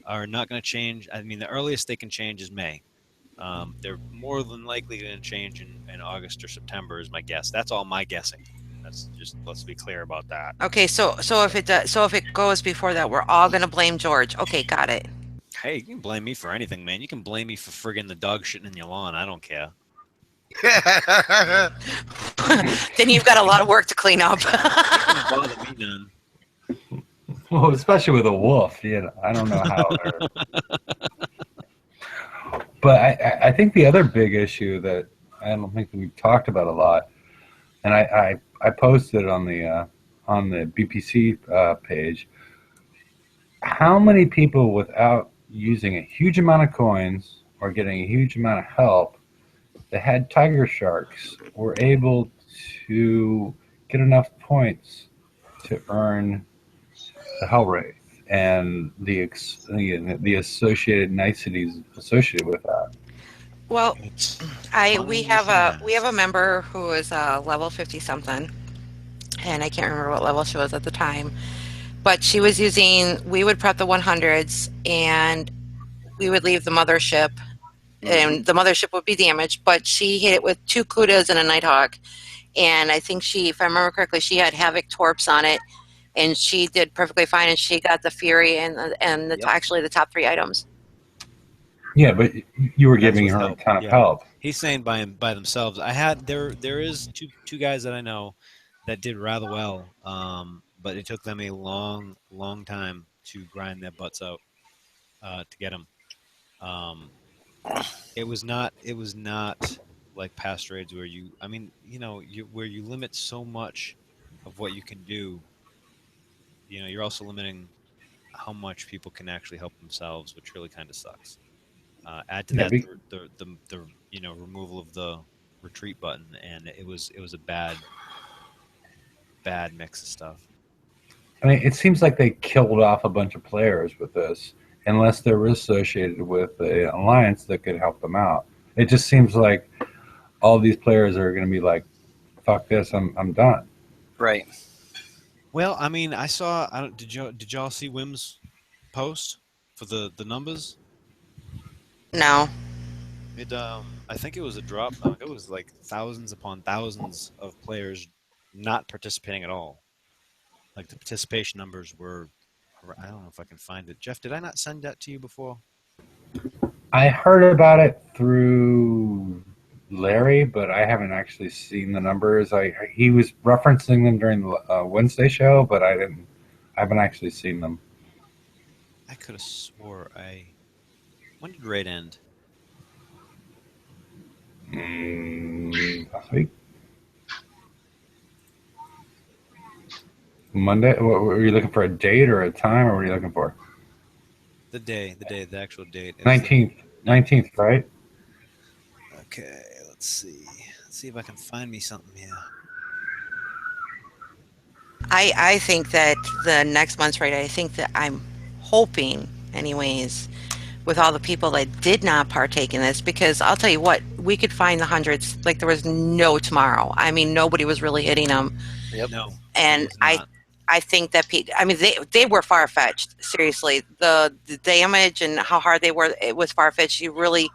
are not going to change. I mean, the earliest they can change is May. They're more than likely going to change in August or September, is my guess. That's all my guessing. That's just, let's be clear about that. Okay, so if it goes before that, we're all gonna blame George. Okay, got it. Hey, you can blame me for anything, man. You can blame me for friggin' the dog shitting in your lawn. I don't care. Then you've got a lot of work to clean up. It doesn't bother me none. Well, especially with a wolf, I don't know how. But I think the other big issue that I don't think that we've talked about a lot, and I posted it on the BPC page. How many people without using a huge amount of coins or getting a huge amount of help that had tiger sharks were able to get enough points to earn the hell wraith and the associated niceties associated with that? Well, It's we funny you have should a ask. member who is level 50 something, and I can't remember what level she was at the time. But she was using. We would prep the 100s, and we would leave the mothership, and the mothership would be damaged. But she hit it with 2 Cudas and a Nighthawk, and I think she, if I remember correctly, she had Havoc Torps on it, and she did perfectly fine, and she got the Fury and Yep. actually the top 3 items. Yeah, but you were That's giving with her a help. ton of Yeah. help. He's saying by themselves. I had there is two guys that I know that did rather well, but it took them a long time to grind their butts out to get them. Um, it was not like past raids where I mean, where you limit so much of what you can do. You're also limiting how much people can actually help themselves, which really kind of sucks. Add to Yeah, that the removal of the retreat button, and it was a bad mix of stuff. I mean, it seems like they killed off a bunch of players with this, unless they were associated with the alliance that could help them out. It just seems like all these players are going to be like, "Fuck this, I'm done." Right. Well, I mean, I saw. I don't, did y'all see Wim's post for the numbers? No. I think it was a drop. It was like thousands upon thousands of players not participating at all. Like the participation numbers were. I don't know if I can find it. Jeff, did I not send that to you before? I heard about it through Larry, but I haven't actually seen the numbers. He was referencing them during the Wednesday show, but I haven't actually seen them. I could have swore I. When did raid end? Last week, Monday. What, were you looking for a date or a time, or what are you looking for? The actual date. It was the 19th, right? Okay, let's see. Let's see if I can find me something here. I think that the next month's raid, I think that I'm hoping, anyways, with all the people that did not partake in this, because I'll tell you what, we could find the hundreds like there was no tomorrow. I mean, nobody was really hitting them, Yep. No, and it was not. I think that I mean, they were far fetched. Seriously, the damage and how hard they were, it was far fetched. You really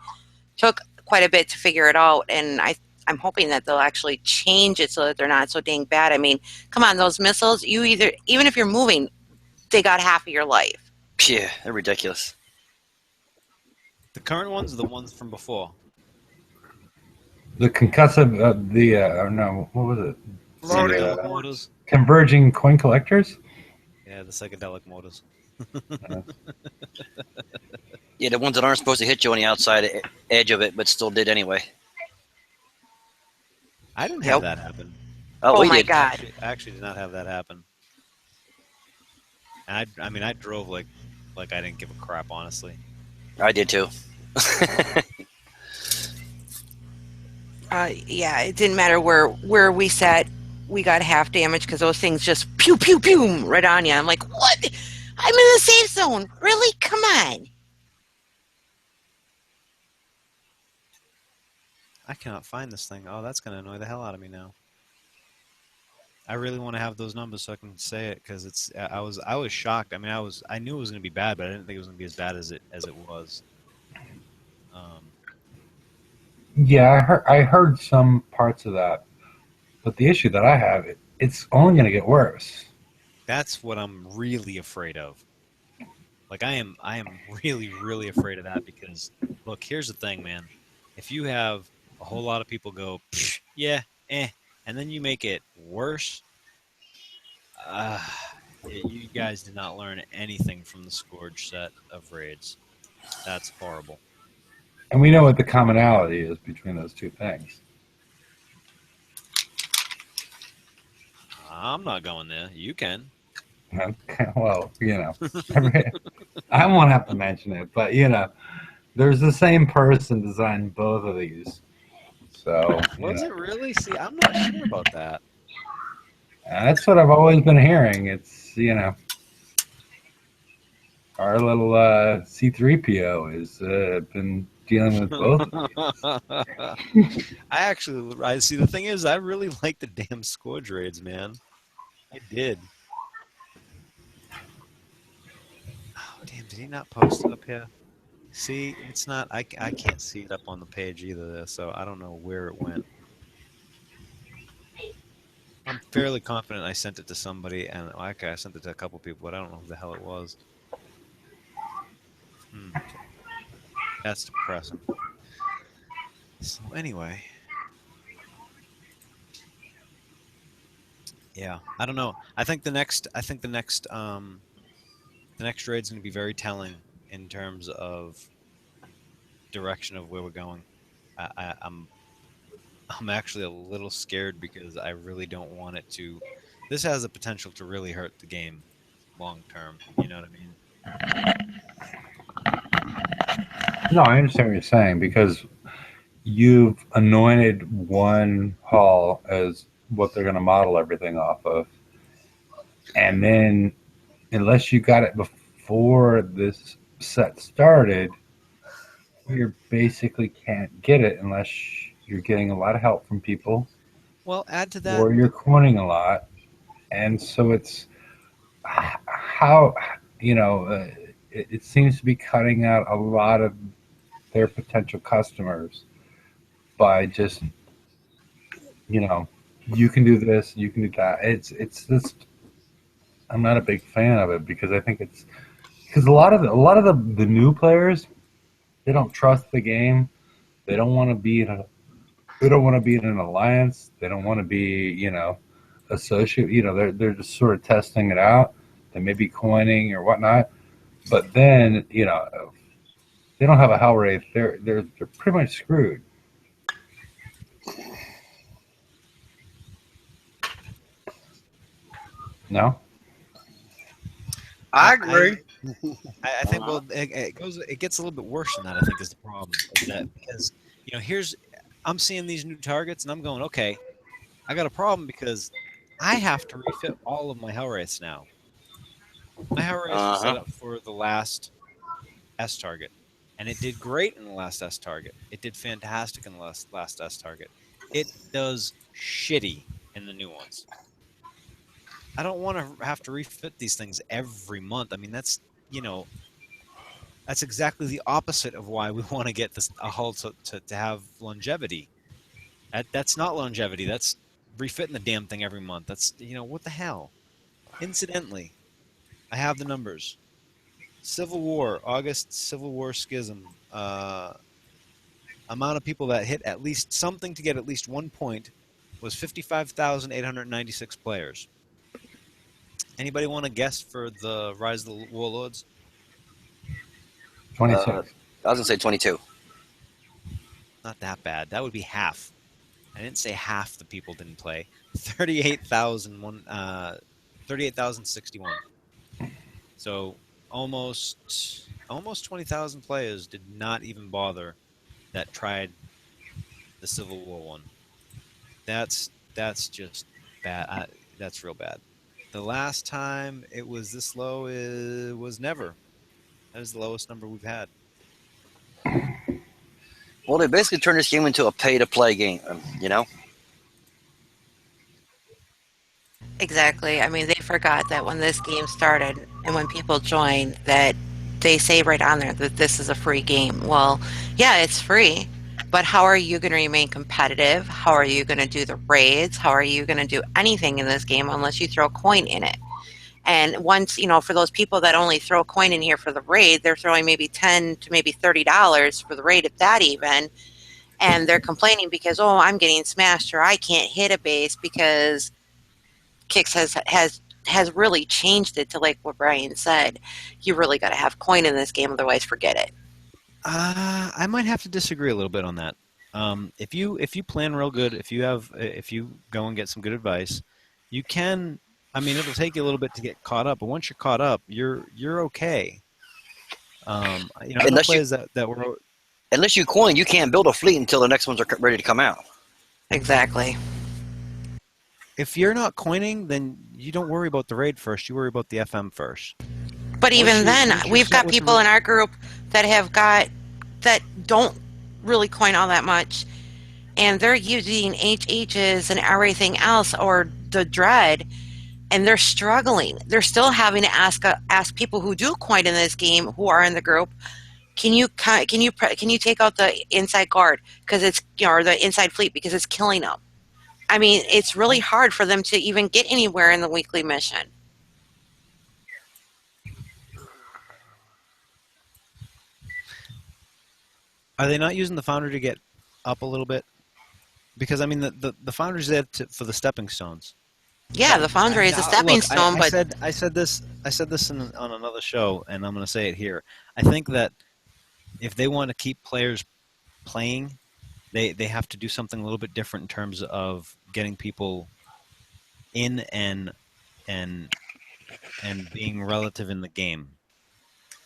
took quite a bit to figure it out, and I'm hoping that they'll actually change it so that they're not so dang bad. I mean, come on, those missiles, even if you're moving, they got half of your life. Yeah, they're ridiculous. The current ones are the ones from before. The concussive, no, what was it? Floating The, Psychedelic motors. converging coin collectors. Yeah, the psychedelic motors. Yeah, the ones that aren't supposed to hit you on the outside edge of it, but still did anyway. I didn't Yep. have that happen. Oh We my did. God. I actually did not have that happen. And I mean, I drove like I didn't give a crap, honestly. I did too. Yeah, it didn't matter where we sat. We got half damage because those things just pew pew pew right on you. I'm like, what? I'm in the safe zone. Really? Come on. I cannot find this thing. Oh, that's gonna annoy the hell out of me now. I really want to have those numbers so I can say it because it's. I was shocked. I mean, I knew it was gonna be bad, but I didn't think it was gonna be as bad as it was. Yeah, I heard some parts of that, but the issue that I have, it's only going to get worse. That's what I'm really afraid of. Like I am really afraid of that because look, here's the thing, man. If you have a whole lot of people go, yeah, and then you make it worse. Uh, you guys did not learn anything from the Scourge set of raids. That's horrible. And we know what the commonality is between those two things. I'm not going there. You can. Okay, well, I won't have to mention it, but there's the same person designed both of these. So Was it really? See, I'm not sure about that. that's what I've always been hearing. It's our little C3PO has been dealing with both. I see. The thing is, I really like the damn Scourge raids, man. I did. Oh, damn, did he not post it up here? See, it's not, I can't see it up on the page either, so I don't know where it went. I'm fairly confident I sent it to somebody, and okay, I sent it to a couple people, but I don't know who the hell it was. That's depressing. So anyway, yeah, I don't know. I think the next raid's going to be very telling in terms of direction of where we're going. I'm actually a little scared because I really don't want it to. This has the potential to really hurt the game long term. You know what I mean? No, I understand what you're saying because you've anointed one hall as what they're going to model everything off of. And then, unless you got it before this set started, you basically can't get it unless you're getting a lot of help from people. Well, add to that. Or you're coining a lot. And so it's how, it seems to be cutting out a lot of their potential customers by just you can do this, you can do that. It's just I'm not a big fan of it because I think it's because a lot of the new players, they don't trust the game. They don't want to be in an alliance. They don't want to be associate. They're just sort of testing it out. They may be coining or whatnot, but then they don't have a hell raid. They're pretty much screwed. No, I agree. I think it gets a little bit worse than that. I think is the problem is that because I'm seeing these new targets and I'm going, okay, I got a problem because I have to refit all of my hell rates now. My hell rates were set up for the last S target, and it did great in the last S target. It did fantastic in the last S target. It does shitty in the new ones. I don't want to have to refit these things every month. I mean, that's exactly the opposite of why we want to get a hull to have longevity. That's not longevity. That's refitting the damn thing every month. That's what the hell. Incidentally, I have the numbers. Civil War, August Civil War Schism. Amount of people that hit at least something to get at least 1 point was 55,896 players. Anybody want to guess for the Rise of the Warlords? 26. I was gonna say 22. Not that bad. That would be half. I didn't say half the people didn't play. 38,061. So almost 20,000 players did not even bother that tried the Civil War one. That's just bad. That's real bad. The last time it was this low was never. That is the lowest number we've had. Well, they basically turned this game into a pay-to-play game, Exactly. I mean, they forgot that when this game started and when people joined that they say right on there that this is a free game. Well, yeah, it's free, but how are you going to remain competitive? How are you going to do the raids? How are you going to do anything in this game unless you throw a coin in it? And once, for those people that only throw a coin in here for the raid, they're throwing maybe $10 to maybe $30 for the raid, if that even. and they're complaining because, oh, I'm getting smashed, or I can't hit a base because Kix has really changed it to, like what Brian said. You really got to have coin in this game, otherwise forget it. I might have to disagree a little bit on that. If you plan real good, if you go and get some good advice, you can. I mean, it'll take you a little bit to get caught up, but once you're caught up, you're okay. I know Unless you players that were. unless you coin, you can't build a fleet until the next ones are ready to come out. Exactly. If you're not coining, then you don't worry about the raid first. You worry about the FM first. But even then, once you're we've set got with the people in our group that don't really coin all that much, and they're using HHs and everything else, or the dread, and they're struggling. They're still having to ask people who do coin in this game, who are in the group, can you take out the inside guard because it's, or the inside fleet because it's killing them. I mean, it's really hard for them to even get anywhere in the weekly mission. Are they not using the Foundry to get up a little bit? Because I mean, the Foundry's there for the stepping stones. Yeah, the Foundry is a stepping stone, but I said this on another show, and I'm going to say it here. I think that if they want to keep players playing, they have to do something a little bit different in terms of getting people in and being relative in the game.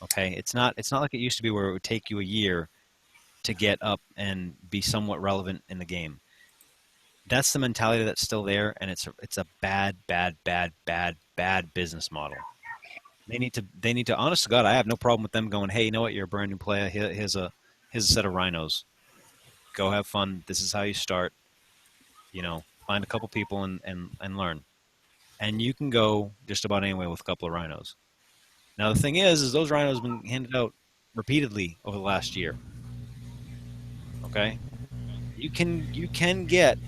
Okay, it's not like it used to be where it would take you a year to get up and be somewhat relevant in the game. That's the mentality that's still there, and it's a bad business model. They need to. Honest to God, I have no problem with them going, hey, you know what? You're a brand new player. Here's a set of rhinos. Go have fun. This is how you start. Find a couple people and learn. And you can go just about anywhere with a couple of rhinos. Now the thing is those rhinos have been handed out repeatedly over the last year. Okay, you can get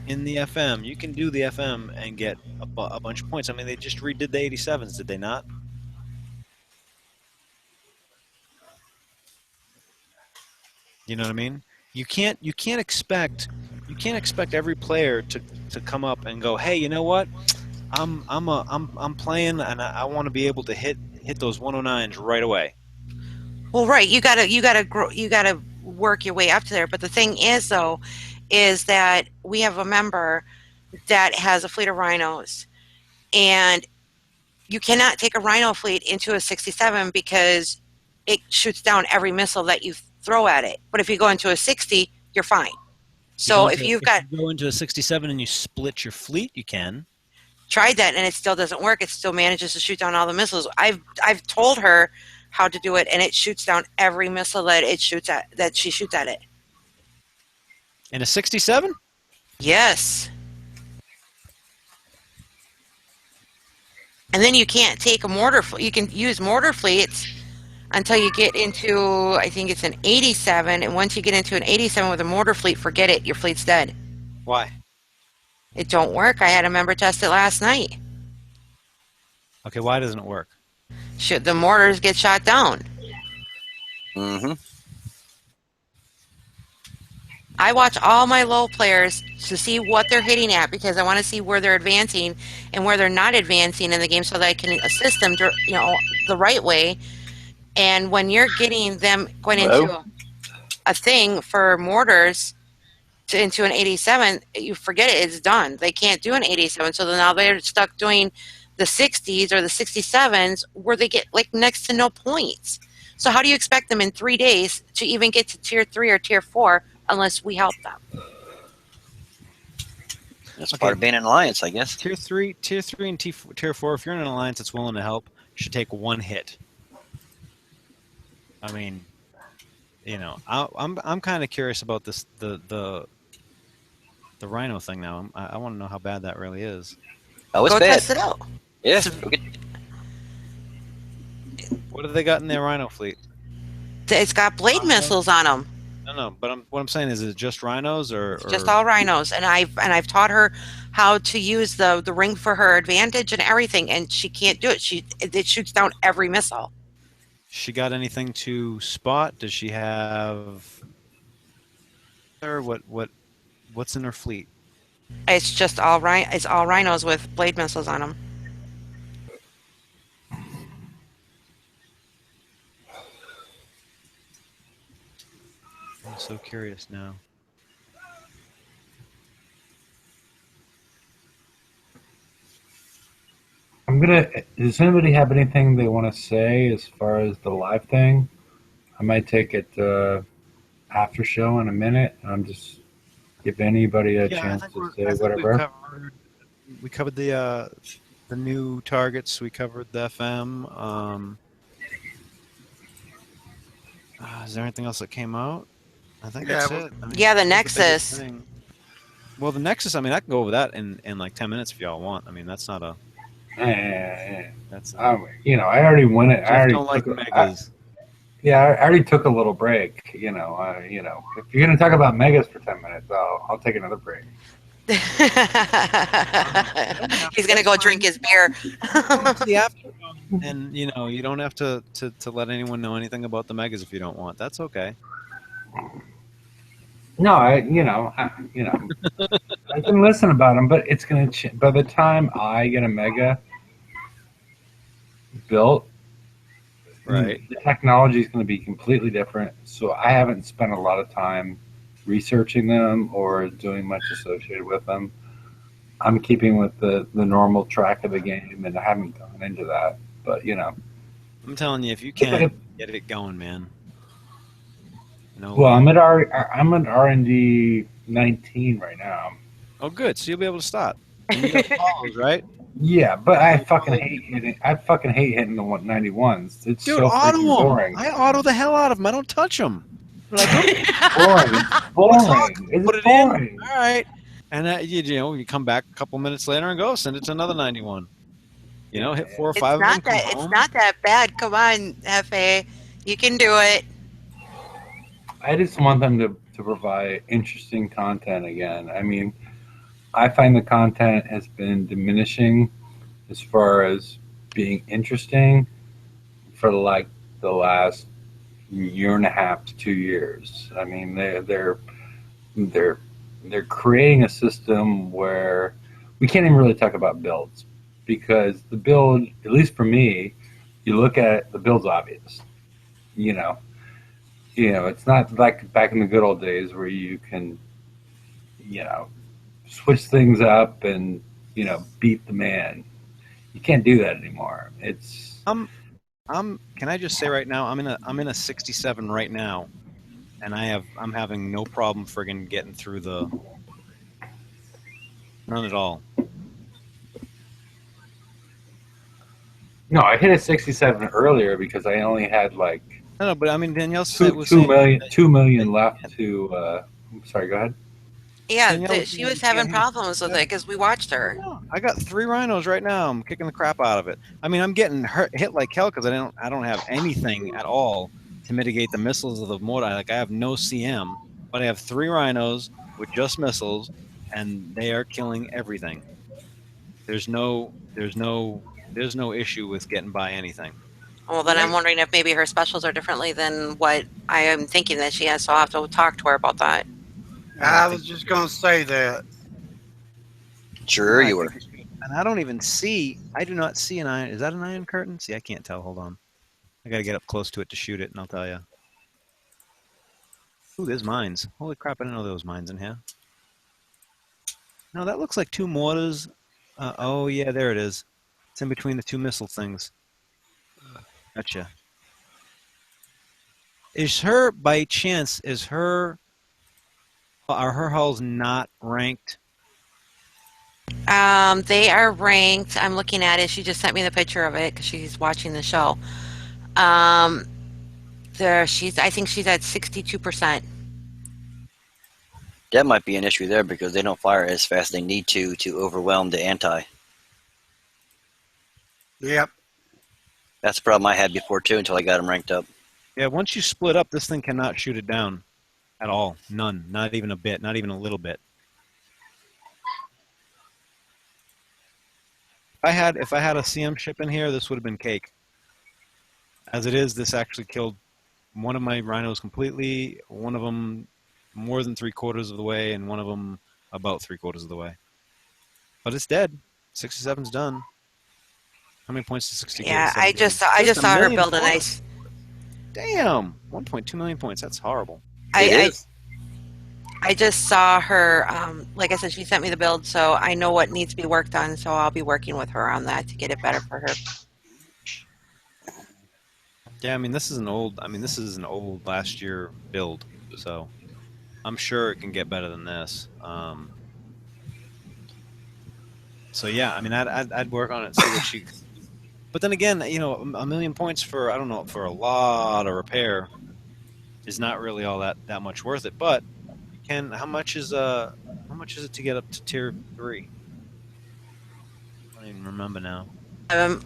in the FM. You can do the FM and get a bunch of points. I mean, they just redid the 87s, did they not? You know what I mean? You can't expect every player to come up and go, hey, you know what? I'm playing and I want to be able to hit those 109s right away. Well, right, you gotta work your way up to there. But the thing is, though, is that we have a member that has a fleet of rhinos, and you cannot take a rhino fleet into a 67 because it shoots down every missile that you throw at it. But if you go into a 60, you're fine. So if you go into a 67 and you split your fleet, you can. Tried that and it still doesn't work. It still manages to shoot down all the missiles. I've told her how to do it, and it shoots down every missile that she shoots at it. In a 67? Yes. And then you can't take a mortar fleet. You can use mortar fleets until you get into, I think it's an 87, and once you get into an 87 with a mortar fleet, forget it. Your fleet's dead. Why? It don't work. I had a member test it last night. Okay, why doesn't it work? The mortars get shot down. Mm-hmm. I watch all my low players to see what they're hitting at because I want to see where they're advancing and where they're not advancing in the game so that I can assist them the right way. And when you're getting them going into a thing for mortars into an 87, you forget it. It's done. They can't do an 87. So now they're stuck doing the 60s or the 67s where they get like next to no points. So how do you expect them in 3 days to even get to tier 3 or tier 4 unless we help them? That's part of being an alliance, I guess. Tier 3 and tier 4, if you're in an alliance that's willing to help, you should take one hit. I mean, I'm kind of curious about this the rhino thing now. I want to know how bad that really is. Oh, it's Go bad. test it out. Yeah. What have they got in their rhino fleet? It's got blade missiles on them. No, but what I'm saying is it just rhinos or Just all rhinos, and I've taught her how to use the ring for her advantage and everything, and she can't do it. It shoots down every missile. She got anything to spot? Does she have? Or what's in her fleet? It's just it's all rhinos with blade missiles on them. I'm so curious now. Does anybody have anything they want to say as far as the live thing? I might take it after show in a minute. I'm just give anybody a chance to say I think whatever. we covered the new targets. We covered the FM. Is there anything else that came out? I think Yeah, that's it. I mean, Yeah, the that was biggest Nexus. thing. Well, the Nexus. I mean, I can go over that in like 10 minutes if y'all want. I mean, that's not a. That's. I already went it. I Jeff already don't like took megas. I already took a little break. If you're gonna talk about megas for 10 minutes, I'll take another break. He's gonna go drink his beer. The after, and you don't have to let anyone know anything about the megas if you don't want. That's okay. No, I can listen about them, but it's gonna by the time I get a mega built, Right. the technology is going to be completely different. So I haven't spent a lot of time researching them or doing much associated with them. I'm keeping with the normal track of the game, and I haven't gone into that. But I'm telling you, if you can get it going, man. No. Well, I'm at R&D 19 right now. Oh, good. So you'll be able to stop. And you got follows, right? Yeah, but I fucking hate hitting. I fucking hate hitting the 191s. It's Dude, so auto freaking them. boring. I auto the hell out of them. I don't touch them. Like, Boring. It's boring. It's put it boring. in. All right. And you come back a couple minutes later and go send it to another 91. Hit 4 or 5 of them. It's not that bad. Come on, FA. You can do it. I just want them to provide interesting content again. I mean, I find the content has been diminishing as far as being interesting for like the last year and a half to 2 years. I mean, they're creating a system where we can't even really talk about builds because the build, at least for me, you look at it, the build's obvious. It's not like back in the good old days where you can, switch things up and, beat the man. You can't do that anymore. It's. Can I just say right now, I'm in a 67 right now, and I'm having no problem friggin' getting through none at all. No, I hit a 67 earlier because I only had like. No, but I mean Danielle said was 2 million left to. Sorry, go ahead. Yeah, she was having problems with it because we watched her. I got 3 rhinos right now. I'm kicking the crap out of it. I mean, I'm getting hit like hell because I don't have anything at all to mitigate the missiles of the mortar. Like I have no CM, but I have 3 rhinos with just missiles, and they are killing everything. There's no issue with getting by anything. Well, then I'm wondering if maybe her specials are differently than what I am thinking that she has. So I'll have to talk to her about that. I was just going to say that. Sure you were. And I do not see an iron. Is that an iron curtain? See, I can't tell. Hold on. I got to get up close to it to shoot it, and I'll tell you. Ooh, there's mines. Holy crap, I didn't know there was mines in here. No, that looks like 2 mortars. Oh, yeah, there it is. It's in between the 2 missile things. Gotcha. By chance, are her hulls not ranked? They are ranked. I'm looking at it. She just sent me the picture of it because she's watching the show. I think she's at 62%. That might be an issue there because they don't fire as fast as they need to overwhelm the anti. Yep. That's the problem I had before too until I got them ranked up. Yeah, once you split up, this thing cannot shoot it down at all. None. Not even a bit. Not even a little bit. If I had a CM ship in here, this would have been cake. As it is, this actually killed one of my rhinos completely. One of them more than 3/4 of the way, and one of them about 3/4 of the way. But it's dead. 67's done. How many points does 60 get? Yeah, I 17. just a saw her million build a points? nice. Damn, 1.2 million points. That's horrible. It I is. I just saw her. Like I said, she sent me the build, so I know what needs to be worked on. So I'll be working with her on that to get it better for her. Yeah, I mean this is an old. Last year build, so I'm sure it can get better than this. So yeah, I mean I'd work on it, see what she. But then again, a million points for I don't know for a lot of repair is not really all that much worth it. But you can. How much is it to get up to tier 3? I don't even remember now. Um,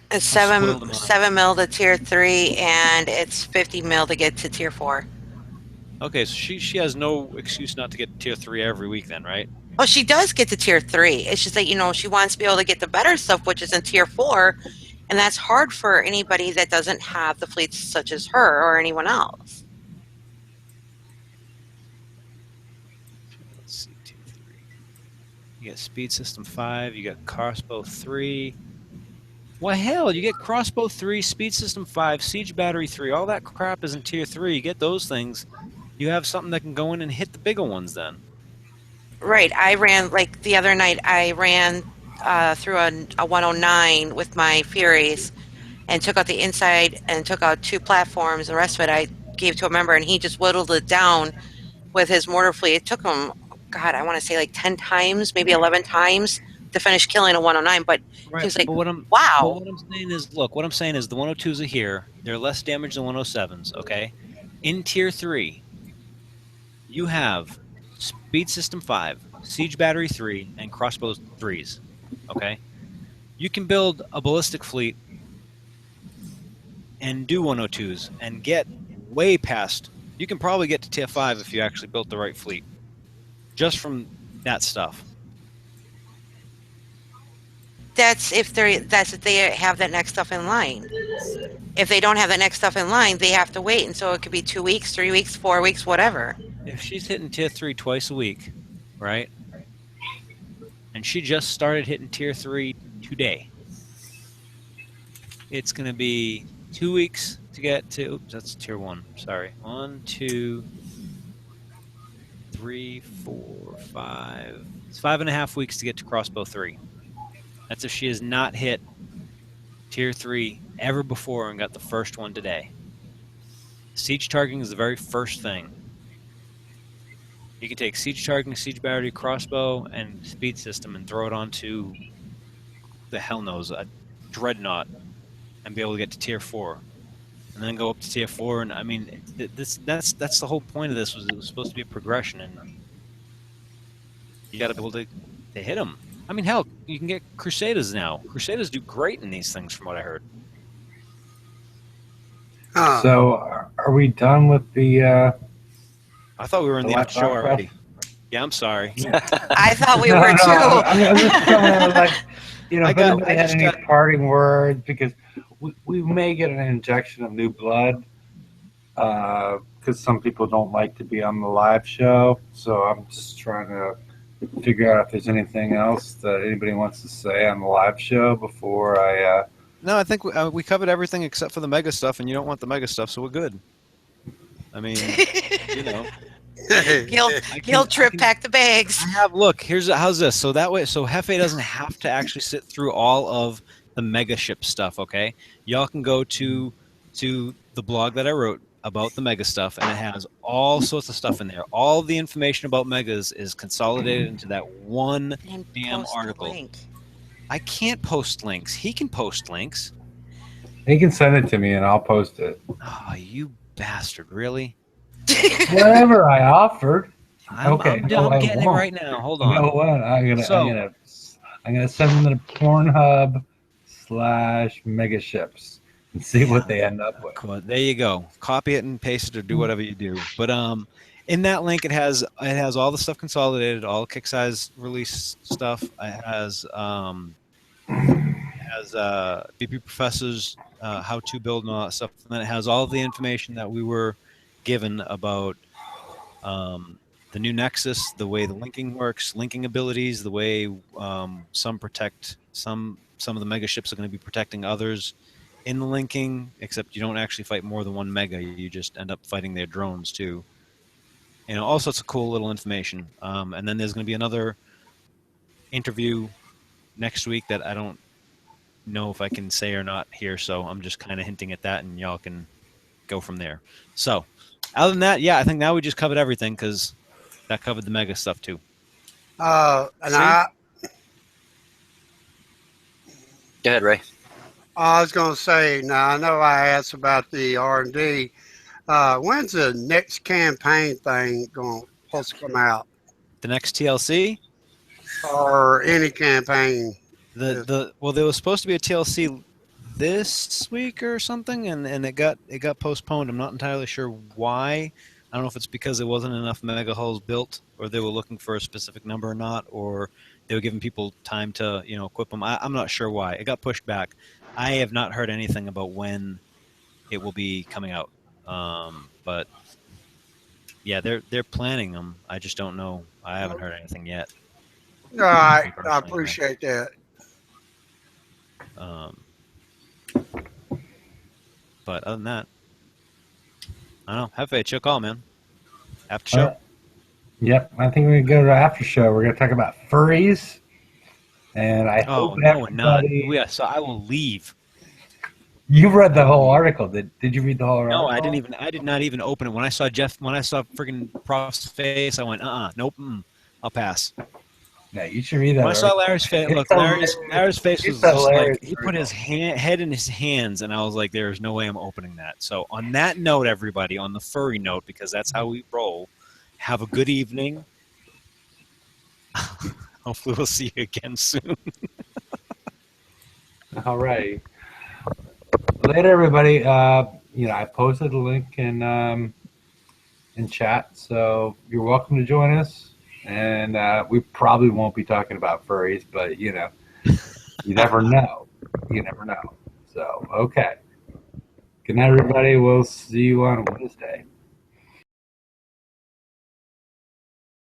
it's How spoiled am I? 7 mil to tier 3, and it's 50 mil to get to tier 4. Okay, so she has no excuse not to get tier 3 every week then, right? Oh, she does get to tier 3. It's just that she wants to be able to get the better stuff, which is in tier 4, and that's hard for anybody that doesn't have the fleets such as her or anyone else. Let's see, tier 3. You get speed system 5. You got crossbow 3. Well, hell, you get crossbow 3, speed system 5, siege battery 3. All that crap is in tier 3. You get those things. You have something that can go in and hit the bigger ones then. Right. I ran, like the other night, I ran through a 109 with my Furrys and took out the inside and took out 2 platforms. The rest of it I gave to a member, and he just whittled it down with his mortar fleet. It took him, God, I want to say like 10 times, maybe 11 times to finish killing a 109. But Right. he was like, But what I'm saying is, look, what I'm saying is the 102s are here. They're less damage than 107s, okay? In tier 3, you have speed system 5, siege battery 3, and crossbow 3s, okay? You can build a ballistic fleet and do 102s and get way past. You can probably get to tier 5 if you actually built the right fleet, just from that stuff. that's if they have that next stuff in line. If they don't have the next stuff in line, they have to wait, and so it could be 2 weeks, 3 weeks, 4 weeks, whatever. If she's hitting tier 3 twice a week, right? And she just started hitting tier 3 today. It's going to be 2 weeks to get to. Oops, that's tier 1. Sorry. 1, 2, 3, 4, 5. It's 5.5 weeks to get to crossbow 3. That's if she has not hit tier 3 ever before and got the first one today. Siege targeting is the very first thing. You can take siege targeting, siege battery, crossbow, and speed system and throw it onto the hell knows a dreadnought and be able to get to tier 4, and then go up to tier 4. And I mean, that's the whole point of this. It was supposed to be a progression, and you got to be able to hit them. I mean, hell, you can get Crusaders now. Crusaders do great in these things, from what I heard. So, are we done with the? I thought we were in the live after show broadcast? already. Yeah, I'm sorry. I thought we No, were no, too. I'm just telling like, if anybody had just any got- parting words, because we may get an injection of new blood, because some people don't like to be on the live show. So I'm just trying to figure out if there's anything else that anybody wants to say on the live show before I. No, I think we covered everything except for the mega stuff, and you don't want the mega stuff, so we're good. I mean, Guilt trip, pack the bags. Look, how's this? So that way, so Hefe doesn't have to actually sit through all of the mega ship stuff. Okay, y'all can go to the blog that I wrote about the mega stuff, and it has all sorts of stuff in there. All the information about megas is consolidated into that one And damn post the article. link. I can't post links. He can post links. He can send it to me and I'll post it. Oh, you bastard! Really? Whatever I offered. I'm getting it right now. Hold on. You know what? I'm gonna send them to Pornhub/megaships and see what they end up with. Cool. There you go. Copy it and paste it, or do whatever you do. But in that link, it has all the stuff consolidated, all kick size release stuff. It has BP Professor's how to build and all that stuff. And then it has all of the information that we were given about The new Nexus, the way the linking works, linking abilities, the way some protect some of the mega ships are going to be protecting others in the linking, except you don't actually fight more than one mega. You just end up fighting their drones too. All sorts of cool little information. And then there's going to be another interview next week that I don't know if I can say or not here, so I'm just kind of hinting at that, and y'all can go from there. So, other than that, yeah, I think now we just covered everything because that covered the mega stuff too. And See? Go ahead, Ray. I was going to say, now I know I asked about the R&D. When's the next campaign thing supposed to come out, The next TLC, or any campaign? well, there was supposed to be a TLC this week or something, and it got postponed. I'm not entirely sure why. I don't know if it's because there wasn't enough mega hulls built, or they were looking for a specific number or not, or they were giving people time to equip them. I'm not sure why it got pushed back. I have not heard anything about when it will be coming out, but yeah, they're planning them. I just don't know. I haven't heard anything yet. All right, I appreciate that. But other than that, I don't know. Have a chill call, man. After show. Yep, I think we can go to after show. We're going to talk about furries, and I hope no, we're not. everybody. Yeah, so I will leave. You read the whole article. Did you read the whole article? No, I didn't even. I did not even open it. When I saw friggin' Prof's face, I went, nope, I'll pass. No, you should read that. When I saw Larry's face, look, Larry's face was just like he put his head in his hands, and I was like, "There's no way I'm opening that." So, on that note, everybody, on the furry note, because that's how we roll. Have a good evening. Hopefully, we'll see you again soon. All right. Later, everybody. I posted a link in chat, so you're welcome to join us. And we probably won't be talking about furries, but you never know. You never know. So, okay. Good night, everybody. We'll see you on Wednesday.